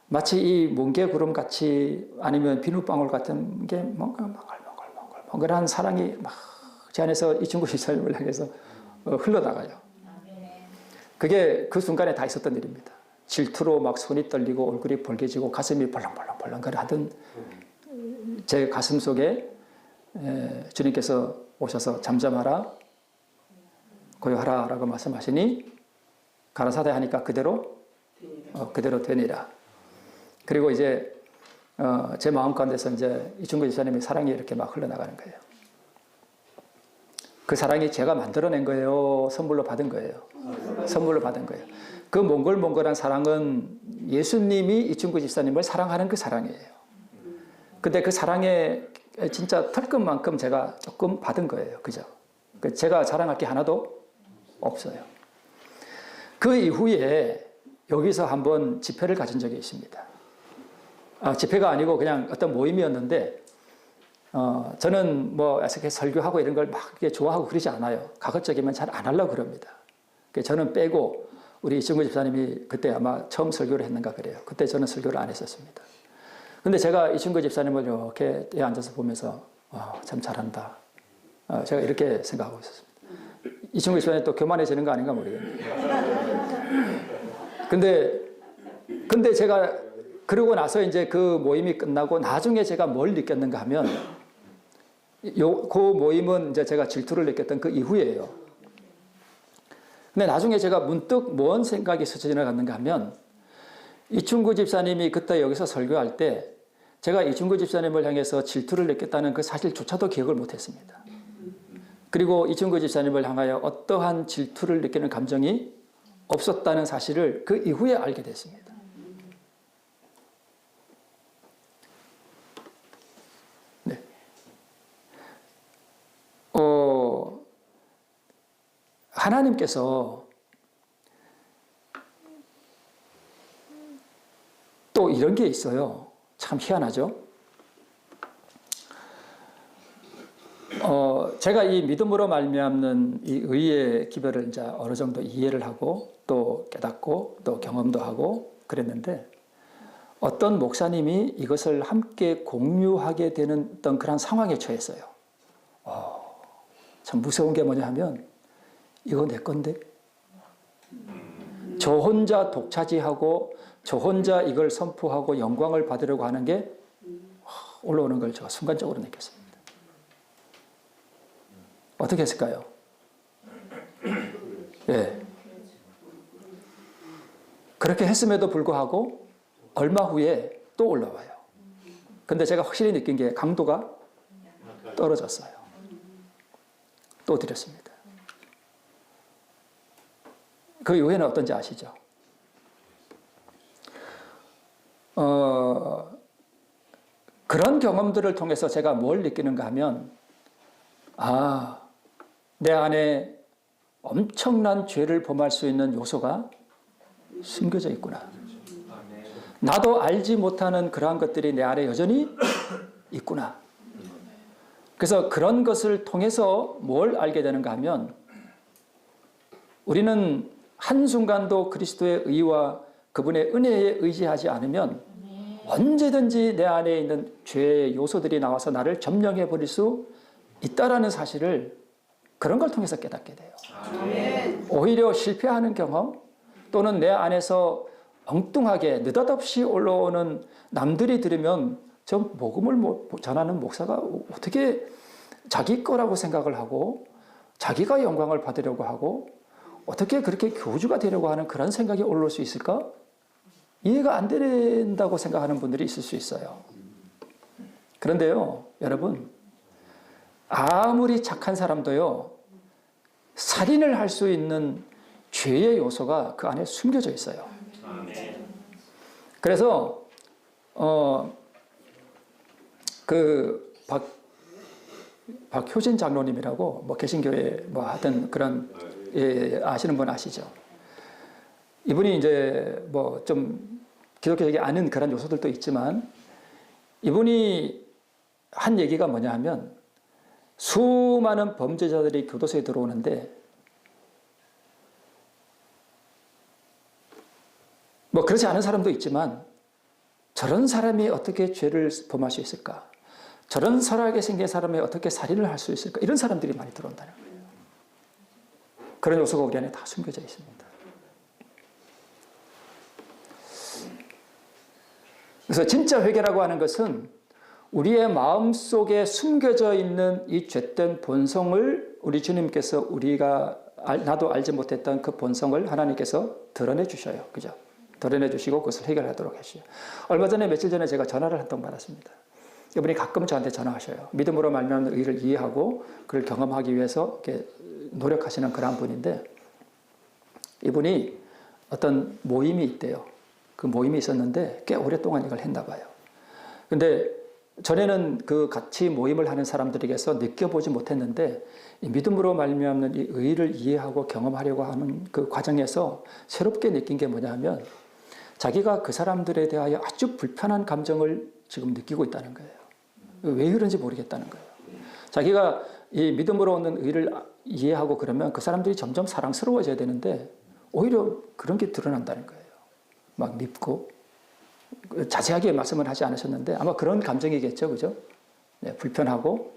마치 이 뭉게구름 같이 아니면 비눗방울 같은 게 뭔가 멍글멍글한 사랑이 막 제 안에서 이 친구 집사님을 향해서 흘러나가요. 그게 그 순간에 다 있었던 일입니다. 질투로 막 손이 떨리고 얼굴이 벌개지고 가슴이 벌렁벌렁 하던 제 가슴 속에 주님께서 오셔서 잠잠하라, 고요하라 라고 말씀하시니 가라사대 하니까 그대로 되니라. 그리고 이제 제 마음 가운데서 이제 이 친구 집사님의 사랑이 이렇게 막 흘러나가는 거예요. 그 사랑이 제가 만들어낸 거예요? 선물로 받은 거예요? 선물로 받은 거예요. 그 몽글몽글한 사랑은 예수님이 이 친구 집사님을 사랑하는 그 사랑이에요. 근데 그 사랑에 진짜 털끝만큼 제가 조금 받은 거예요. 그죠? 제가 자랑할 게 하나도 없어요. 그 이후에 여기서 한번 집회를 가진 적이 있습니다. 집회가 아니고 그냥 어떤 모임이었는데 저는 뭐 이렇게 설교하고 이런 걸 막 좋아하고 그러지 않아요. 가급적이면 잘 안 하려고 그럽니다. 저는 빼고 우리 이충구 집사님이 그때 아마 처음 설교를 했는가 그래요. 그때 저는 설교를 안 했었습니다. 근데 제가 이충구 집사님을 이렇게 앉아서 보면서 참 잘한다. 제가 이렇게 생각하고 있었습니다. 이충구 집사님이 또 교만해지는 거 아닌가 모르겠네요. 근데 제가 그러고 나서 이제 그 모임이 끝나고 나중에 제가 뭘 느꼈는가 하면 그 모임은 이제 제가 질투를 느꼈던 그 이후에요. 근데 나중에 제가 문득 뭔 생각이 스쳐 지나갔는가 하면 이충구 집사님이 그때 여기서 설교할 때 제가 이충구 집사님을 향해서 질투를 느꼈다는 그 사실조차도 기억을 못했습니다. 그리고 이충구 집사님을 향하여 어떠한 질투를 느끼는 감정이 없었다는 사실을 그 이후에 알게 됐습니다. 네. 하나님께서 또 이런 게 있어요. 참 희한하죠? 제가 이 믿음으로 말미암는 이 의의 기별을 이제 어느 정도 이해를 하고 또 깨닫고 또 경험도 하고 그랬는데 어떤 목사님이 이것을 함께 공유하게 되는 어떤 그런 상황에 처했어요. 참 무서운 게 뭐냐 하면 이거 내 건데 저 혼자 독차지하고 저 혼자 이걸 선포하고 영광을 받으려고 하는 게 올라오는 걸 제가 순간적으로 느꼈습니다. 어떻게 했을까요? 예. 그렇게 했음에도 불구하고 얼마 후에 또 올라와요. 근데 제가 확실히 느낀 게 강도가 떨어졌어요. 또 드렸습니다. 그 이후에는 어떤지 아시죠? 그런 경험들을 통해서 제가 뭘 느끼는가 하면 내 안에 엄청난 죄를 범할 수 있는 요소가 숨겨져 있구나. 나도 알지 못하는 그러한 것들이 내 안에 여전히 있구나. 그래서 그런 것을 통해서 뭘 알게 되는가 하면 우리는 한순간도 그리스도의 의와 그분의 은혜에 의지하지 않으면 언제든지 내 안에 있는 죄의 요소들이 나와서 나를 점령해 버릴 수 있다라는 사실을 그런 걸 통해서 깨닫게 돼요. 오히려 실패하는 경험 또는 내 안에서 엉뚱하게 느닷없이 올라오는 남들이 들으면 저 복음을 전하는 목사가 어떻게 자기 거라고 생각을 하고 자기가 영광을 받으려고 하고 어떻게 그렇게 교주가 되려고 하는 그런 생각이 올라올 수 있을까? 이해가 안 된다고 생각하는 분들이 있을 수 있어요. 그런데요, 여러분, 아무리 착한 사람도요, 살인을 할 수 있는 죄의 요소가 그 안에 숨겨져 있어요. 그래서 박효진 장로님이라고 뭐 개신교에 뭐 하여튼 그런 아시는 분 아시죠? 이분이 이제 뭐 좀 기독교적이 아는 그런 요소들도 있지만 이분이 한 얘기가 뭐냐 하면 수많은 범죄자들이 교도소에 들어오는데 뭐 그렇지 않은 사람도 있지만 저런 사람이 어떻게 죄를 범할 수 있을까? 저런 선하게 생긴 사람이 어떻게 살인을 할 수 있을까? 이런 사람들이 많이 들어온다는 거예요. 그런 요소가 우리 안에 다 숨겨져 있습니다. 그래서 진짜 회개라고 하는 것은 우리의 마음속에 숨겨져 있는 이 죄된 본성을 우리 주님께서 나도 알지 못했던 그 본성을 하나님께서 드러내 주셔요. 그죠? 드러내 주시고 그것을 해결하도록 하시죠. 얼마 전에 며칠 전에 제가 전화를 한 통 받았습니다. 이분이 가끔 저한테 전화하셔요. 믿음으로 말미암는 의를 이해하고 그걸 경험하기 위해서 이렇게 노력하시는 그런 분인데 이분이 어떤 모임이 있대요. 그 모임이 있었는데 꽤 오랫동안 이걸 했나 봐요. 근데 전에는 그 같이 모임을 하는 사람들에게서 느껴보지 못했는데 이 믿음으로 말미암는 이 의를 이해하고 경험하려고 하는 그 과정에서 새롭게 느낀 게 뭐냐면 자기가 그 사람들에 대하여 아주 불편한 감정을 지금 느끼고 있다는 거예요. 왜 그런지 모르겠다는 거예요. 자기가 이 믿음으로 얻는 의를 이해하고 그러면 그 사람들이 점점 사랑스러워져야 되는데 오히려 그런 게 드러난다는 거예요. 막 밉고 자세하게 말씀을 하지 않으셨는데 아마 그런 감정이겠죠, 그죠? 네, 불편하고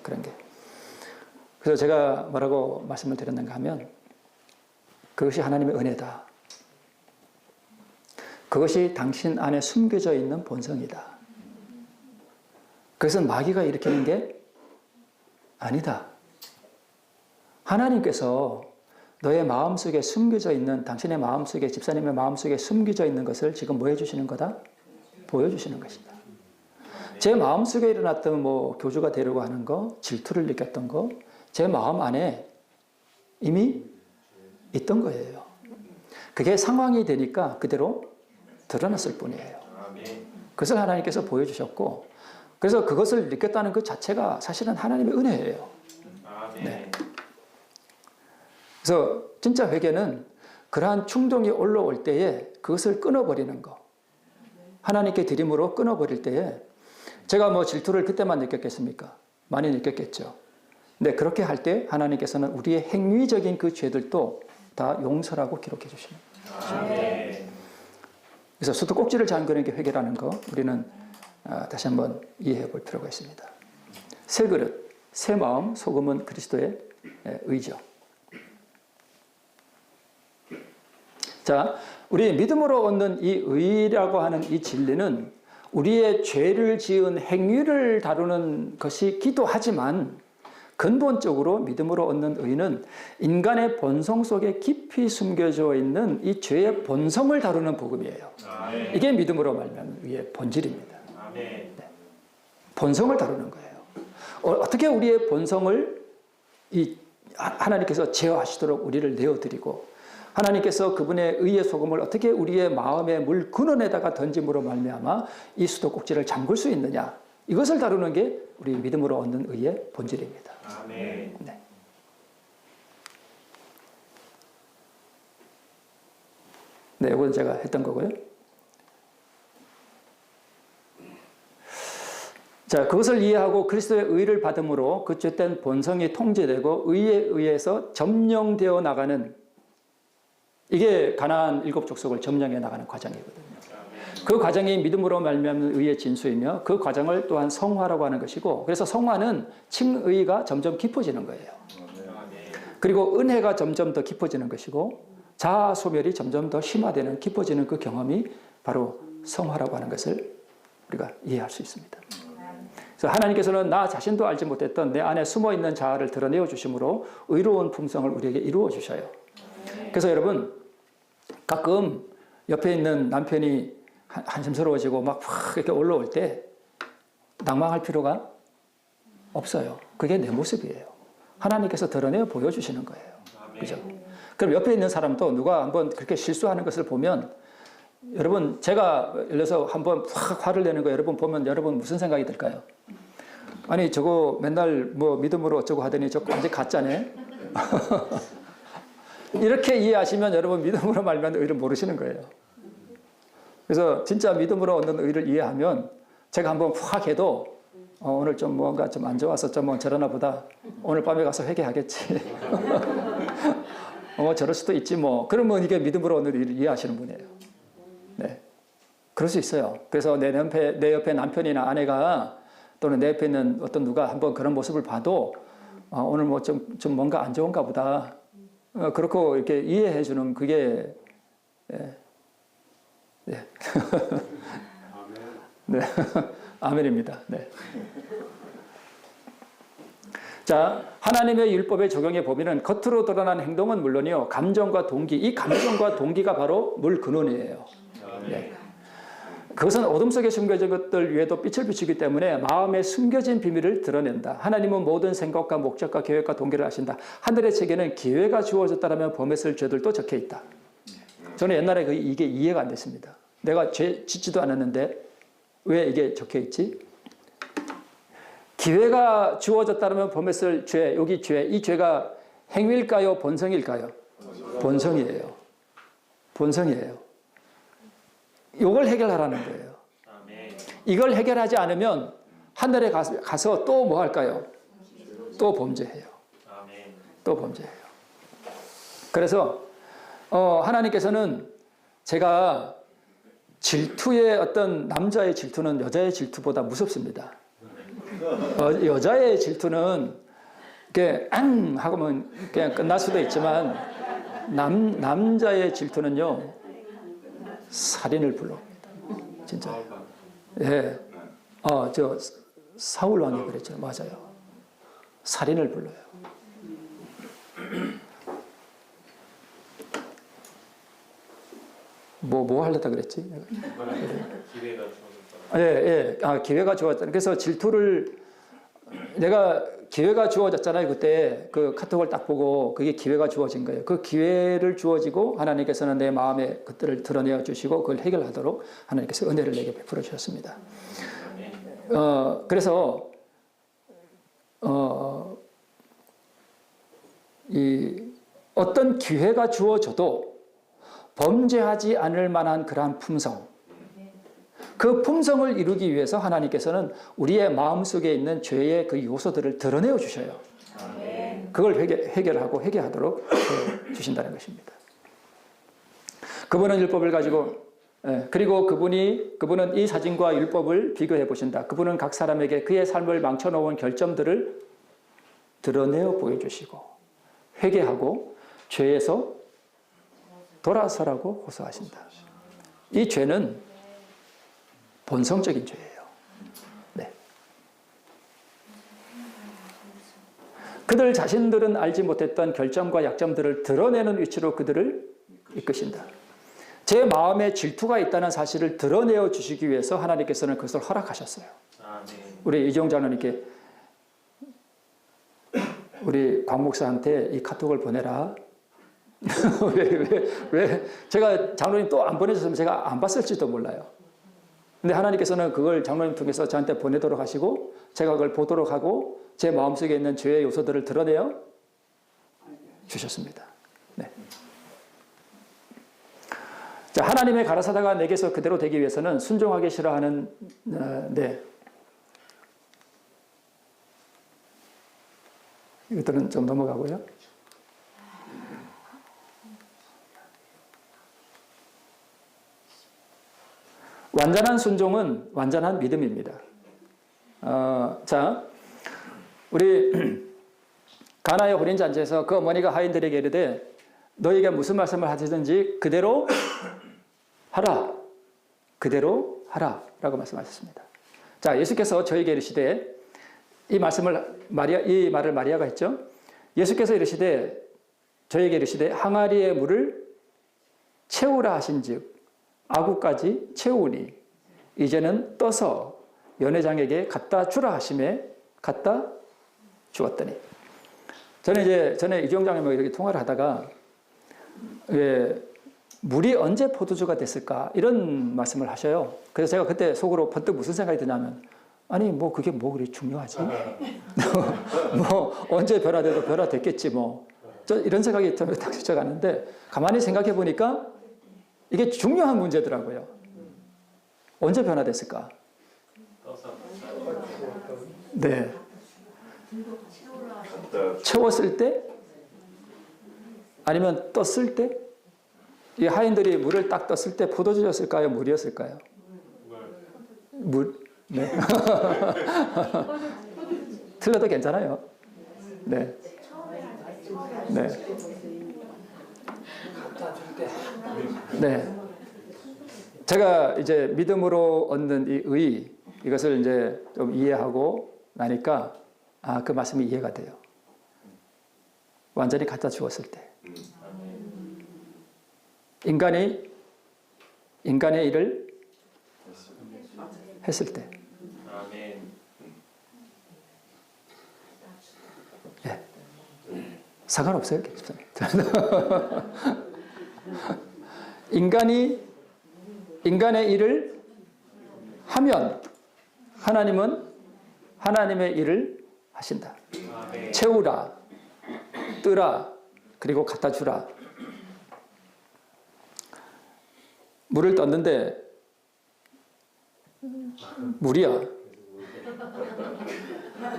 그런 게. 그래서 제가 뭐라고 말씀을 드렸는가 하면 그것이 하나님의 은혜다. 그것이 당신 안에 숨겨져 있는 본성이다. 그것은 마귀가 일으키는 게 아니다. 하나님께서 너의 마음속에 숨겨져 있는 당신의 마음속에 집사님의 마음속에 숨겨져 있는 것을 지금 뭐 해주시는 거다? 보여주시는 것이다. 제 마음속에 일어났던 뭐 교주가 되려고 하는 거, 질투를 느꼈던 거, 제 마음 안에 이미 있던 거예요. 그게 상황이 되니까 그대로 드러났을 뿐이에요. 그것을 하나님께서 보여주셨고 그래서 그것을 느꼈다는 것 자체가 사실은 하나님의 은혜예요. 네. 그래서 진짜 회개는 그러한 충동이 올라올 때에 그것을 끊어버리는 거. 하나님께 드림으로 끊어버릴 때에 제가 뭐 질투를 그때만 느꼈겠습니까? 많이 느꼈겠죠. 근데 그렇게 할 때 하나님께서는 우리의 행위적인 그 죄들도 다 용서라고 기록해 주십니다. 그래서 수도꼭지를 잠그는 게 회개라는 거 우리는 다시 한번 이해해 볼 필요가 있습니다. 새 그릇, 새 마음, 소금은 그리스도의 의죠. 자, 우리 믿음으로 얻는 이 의라고 하는 이 진리는 우리의 죄를 지은 행위를 다루는 것이 기도하지만 근본적으로 믿음으로 얻는 의는 인간의 본성 속에 깊이 숨겨져 있는 이 죄의 본성을 다루는 복음이에요. 이게 믿음으로 말하는 의의 본질입니다. 네. 본성을 다루는 거예요. 어떻게 우리의 본성을 하나님께서 제어하시도록 우리를 내어드리고 하나님께서 그분의 의의 소금을 어떻게 우리의 마음의 물 근원에다가 던짐으로 말미암아 이 수도꼭지를 잠글 수 있느냐 이것을 다루는 게 우리 믿음으로 얻는 의의 본질입니다. 아멘. 네. 네, 이건 제가 했던 거고요. 자, 그것을 이해하고 그리스도의 의를 받음으로 그 죄된 본성이 통제되고 의에 의해서 점령되어 나가는, 이게 가나안 7족속을 점령해 나가는 과정이거든요. 그 과정이 믿음으로 말미암는 의의 진수이며 그 과정을 또한 성화라고 하는 것이고, 그래서 성화는 칭의가 점점 깊어지는 거예요. 그리고 은혜가 점점 더 깊어지는 것이고 자아 소멸이 점점 더 심화되는, 깊어지는 그 경험이 바로 성화라고 하는 것을 우리가 이해할 수 있습니다. 그래서 하나님께서는 나 자신도 알지 못했던 내 안에 숨어있는 자아를 드러내어 주심으로 의로운 품성을 우리에게 이루어 주셔요. 그래서 여러분, 가끔 옆에 있는 남편이 한심스러워지고 막 이렇게 올라올 때 낭망할 필요가 없어요. 그게 내 모습이에요. 하나님께서 드러내어 보여주시는 거예요. 그죠? 그럼 옆에 있는 사람도 누가 한번 그렇게 실수하는 것을 보면, 여러분, 제가 예를 들어서 한번 확 화를 내는 거 여러분 보면 여러분 무슨 생각이 들까요? 아니, 저거 맨날 뭐 믿음으로 어쩌고 하더니 저거 완전 가짜네? 이렇게 이해하시면 여러분 믿음으로 말미암는 의를 모르시는 거예요. 그래서 진짜 믿음으로 얻는 의를 이해하면 제가 한번 확 해도 오늘 좀 뭔가 좀 안 좋아서 좀 저러나 보다. 오늘 밤에 가서 회개하겠지. 저럴 수도 있지 뭐. 그러면 이게 믿음으로 얻는 의를 이해하시는 분이에요. 네. 그럴 수 있어요. 그래서 내 옆에 남편이나 아내가 또는 내 옆에 있는 어떤 누가 한번 그런 모습을 봐도 오늘 뭐 좀 뭔가 안 좋은가 보다. 그렇고 이렇게 이해해 주는 그게, 네. 네. 네. 아멘입니다. 네. 자, 하나님의 율법의 적용의 범위는 겉으로 드러난 행동은 물론이요, 감정과 동기, 이 감정과 동기가 바로 물 근원이에요. 네. 그것은 어둠 속에 숨겨진 것들 위에도 빛을 비추기 때문에 마음에 숨겨진 비밀을 드러낸다. 하나님은 모든 생각과 목적과 계획과 동기를 아신다. 하늘의 책에는 기회가 주어졌다라면 범했을 죄들도 적혀 있다. 저는 옛날에 이게 이해가 안 됐습니다. 내가 죄 짓지도 않았는데 왜 이게 적혀 있지? 기회가 주어졌다면 범했을 죄, 여기 죄, 이 죄가 행위일까요? 본성일까요? 본성이에요. 본성이에요. 이걸 해결하라는 거예요. 이걸 해결하지 않으면 하늘에 가서 또 뭐 할까요? 또 범죄해요. 또 범죄해요. 그래서 하나님께서는 제가 질투의 어떤 남자의 질투는 여자의 질투보다 무섭습니다. 여자의 질투는 이렇게 앙 하고면 그냥 끝날 수도 있지만 남자의 질투는요 살인을 불러옵니다. 진짜. 예. 저 사울 왕이 그랬죠. 맞아요. 살인을 불러요. 뭐 하려다 그랬지? 기회가 주어졌다. 예. 기회가 주어졌다. 그래서 질투를 내가 기회가 주어졌잖아요. 그때 그 카톡을 딱 보고 그게 기회가 주어진 거예요. 그 기회를 주어지고 하나님께서는 내 마음의 것들을 드러내어 주시고 그걸 해결하도록 하나님께서 은혜를 내게 베풀어 주셨습니다. 그래서 어떤 기회가 주어져도 범죄하지 않을 만한 그러한 품성, 그 품성을 이루기 위해서 하나님께서는 우리의 마음속에 있는 죄의 그 요소들을 드러내어 주셔요. 그걸 해결하고 회개하도록 주신다는 것입니다. 그분은 율법을 가지고, 그리고 그분은 이 사진과 율법을 비교해 보신다. 그분은 각 사람에게 그의 삶을 망쳐놓은 결점들을 드러내어 보여주시고 회개하고 죄에서 돌아서라고 호소하신다. 이 죄는 본성적인 죄예요. 네. 그들 자신들은 알지 못했던 결점과 약점들을 드러내는 위치로 그들을 이끄신다. 제 마음에 질투가 있다는 사실을 드러내어 주시기 위해서 하나님께서는 그것을 허락하셨어요. 우리 이종 장로님께 우리 광 목사한테 이 카톡을 보내라. 왜 제가 장로님 또 안 보내줬으면 제가 안 봤을지도 몰라요. 근데 하나님께서는 그걸 장로님 통해서 저한테 보내도록 하시고 제가 그걸 보도록 하고 제 마음속에 있는 죄의 요소들을 드러내어 주셨습니다. 네. 자, 하나님의 가라사대가 내게서 그대로 되기 위해서는 순종하기 싫어하는 네. 이것들은 좀 넘어가고요. 완전한 순종은 완전한 믿음입니다. 자, 우리 가나의 혼인잔치에서 그 어머니가 하인들에게 이르되 너희가 무슨 말씀을 하시든지 그대로 하라. 그대로 하라. 라고 말씀하셨습니다. 자, 예수께서 저에게 이르시되 이 말을 마리아가 했죠. 예수께서 이르시되 저에게 이르시되 항아리의 물을 채우라 하신즉 아구까지 채우니 이제는 떠서 연회장에게 갖다 주라 하심에 갖다 주었더니 저는 전에 이종장님과 이렇게 통화를 하다가 왜 물이 언제 포도주가 됐을까 이런 말씀을 하셔요. 그래서 제가 그때 속으로 번뜩 무슨 생각이 드냐면 아니 뭐 그게 뭐 그리 중요하지? 뭐 언제 변화돼도 변화됐겠지 뭐 이런 생각이 딱 스쳐가는데 가만히 생각해 보니까 이게 중요한 문제더라고요. 언제 변화됐을까? 네. 채웠을 때? 아니면 떴을 때? 이 하인들이 물을 딱 떴을 때 포도주였을까요? 물이었을까요? 물. 네. 틀려도 괜찮아요. 네. 네. 네. 제가 이제 믿음으로 얻는 이 의, 이것을 이제 좀 이해하고 나니까, 그 말씀이 이해가 돼요. 완전히 갖다 주었을 때. 인간의 일을 했을 때. 예. 상관없어요. 인간의 일을 하면 하나님은 하나님의 일을 하신다. 채우라, 뜨라, 그리고 갖다 주라. 물을 떴는데 물이야.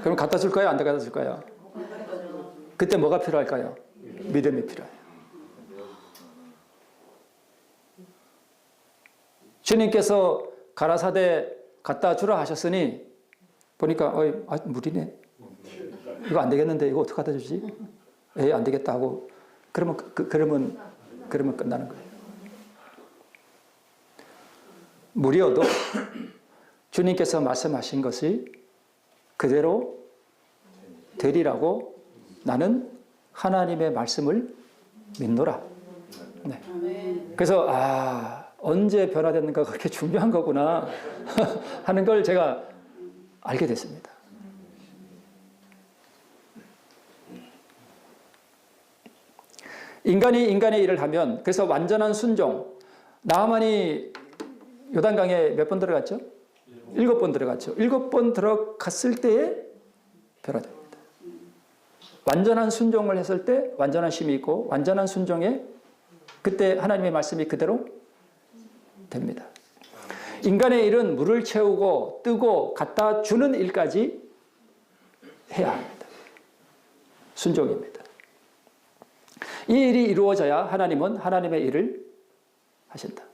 그럼 갖다 줄까요? 안 갖다 줄까요? 그때 뭐가 필요할까요? 믿음이 필요해요. 주님께서 가라사대 갖다 주라 하셨으니 보니까 물이네. 이거 안 되겠는데 이거 어떻게 갖다 주지? 안 되겠다 하고 그러면 끝나는 거예요. 물이어도 주님께서 말씀하신 것이 그대로 되리라고 나는 하나님의 말씀을 믿노라. 네. 그래서 언제 변화됐는가 그렇게 중요한 거구나 하는 걸 제가 알게 됐습니다. 인간이 인간의 일을 하면 그래서 완전한 순종. 나하만이 요단강에 몇 번 들어갔죠? 7번 들어갔죠. 7번 들어갔을 때에 변화됩니다. 완전한 순종을 했을 때 완전한 쉼이 있고 완전한 순종에 그때 하나님의 말씀이 그대로 됩니다. 인간의 일은 물을 채우고 뜨고 갖다 주는 일까지 해야 합니다. 순종입니다. 이 일이 이루어져야 하나님은 하나님의 일을 하신다.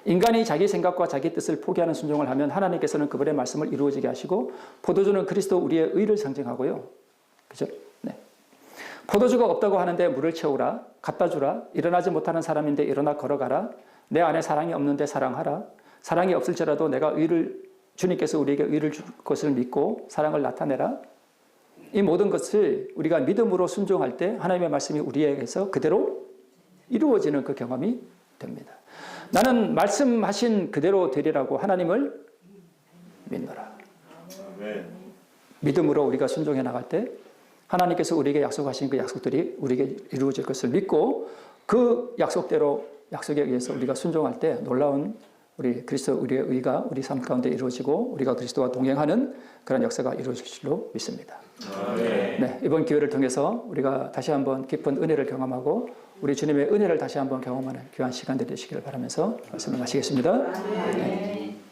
인간이 자기 생각과 자기 뜻을 포기하는 순종을 하면 하나님께서는 그분의 말씀을 이루어지게 하시고 포도주는 그리스도 우리의 의를 상징하고요. 그죠? 네. 포도주가 없다고 하는데 물을 채우라, 갖다 주라, 일어나지 못하는 사람인데 일어나 걸어가라, 내 안에 사랑이 없는데 사랑하라, 사랑이 없을지라도 내가 주님께서 우리에게 의를 줄 것을 믿고 사랑을 나타내라. 이 모든 것을 우리가 믿음으로 순종할 때 하나님의 말씀이 우리에게서 그대로 이루어지는 그 경험이 됩니다. 나는 말씀하신 그대로 되리라고 하나님을 믿노라. 믿음으로 우리가 순종해 나갈 때 하나님께서 우리에게 약속하신 그 약속들이 우리에게 이루어질 것을 믿고 그 약속에 의해서 우리가 순종할 때 놀라운 우리 그리스도 우리의 의가 우리 삶 가운데 이루어지고 우리가 그리스도와 동행하는 그런 역사가 이루어질 줄로 믿습니다. 네, 이번 기회를 통해서 우리가 다시 한번 깊은 은혜를 경험하고 우리 주님의 은혜를 다시 한번 경험하는 귀한 시간들이 되시기를 바라면서 말씀을 마치겠습니다. 네.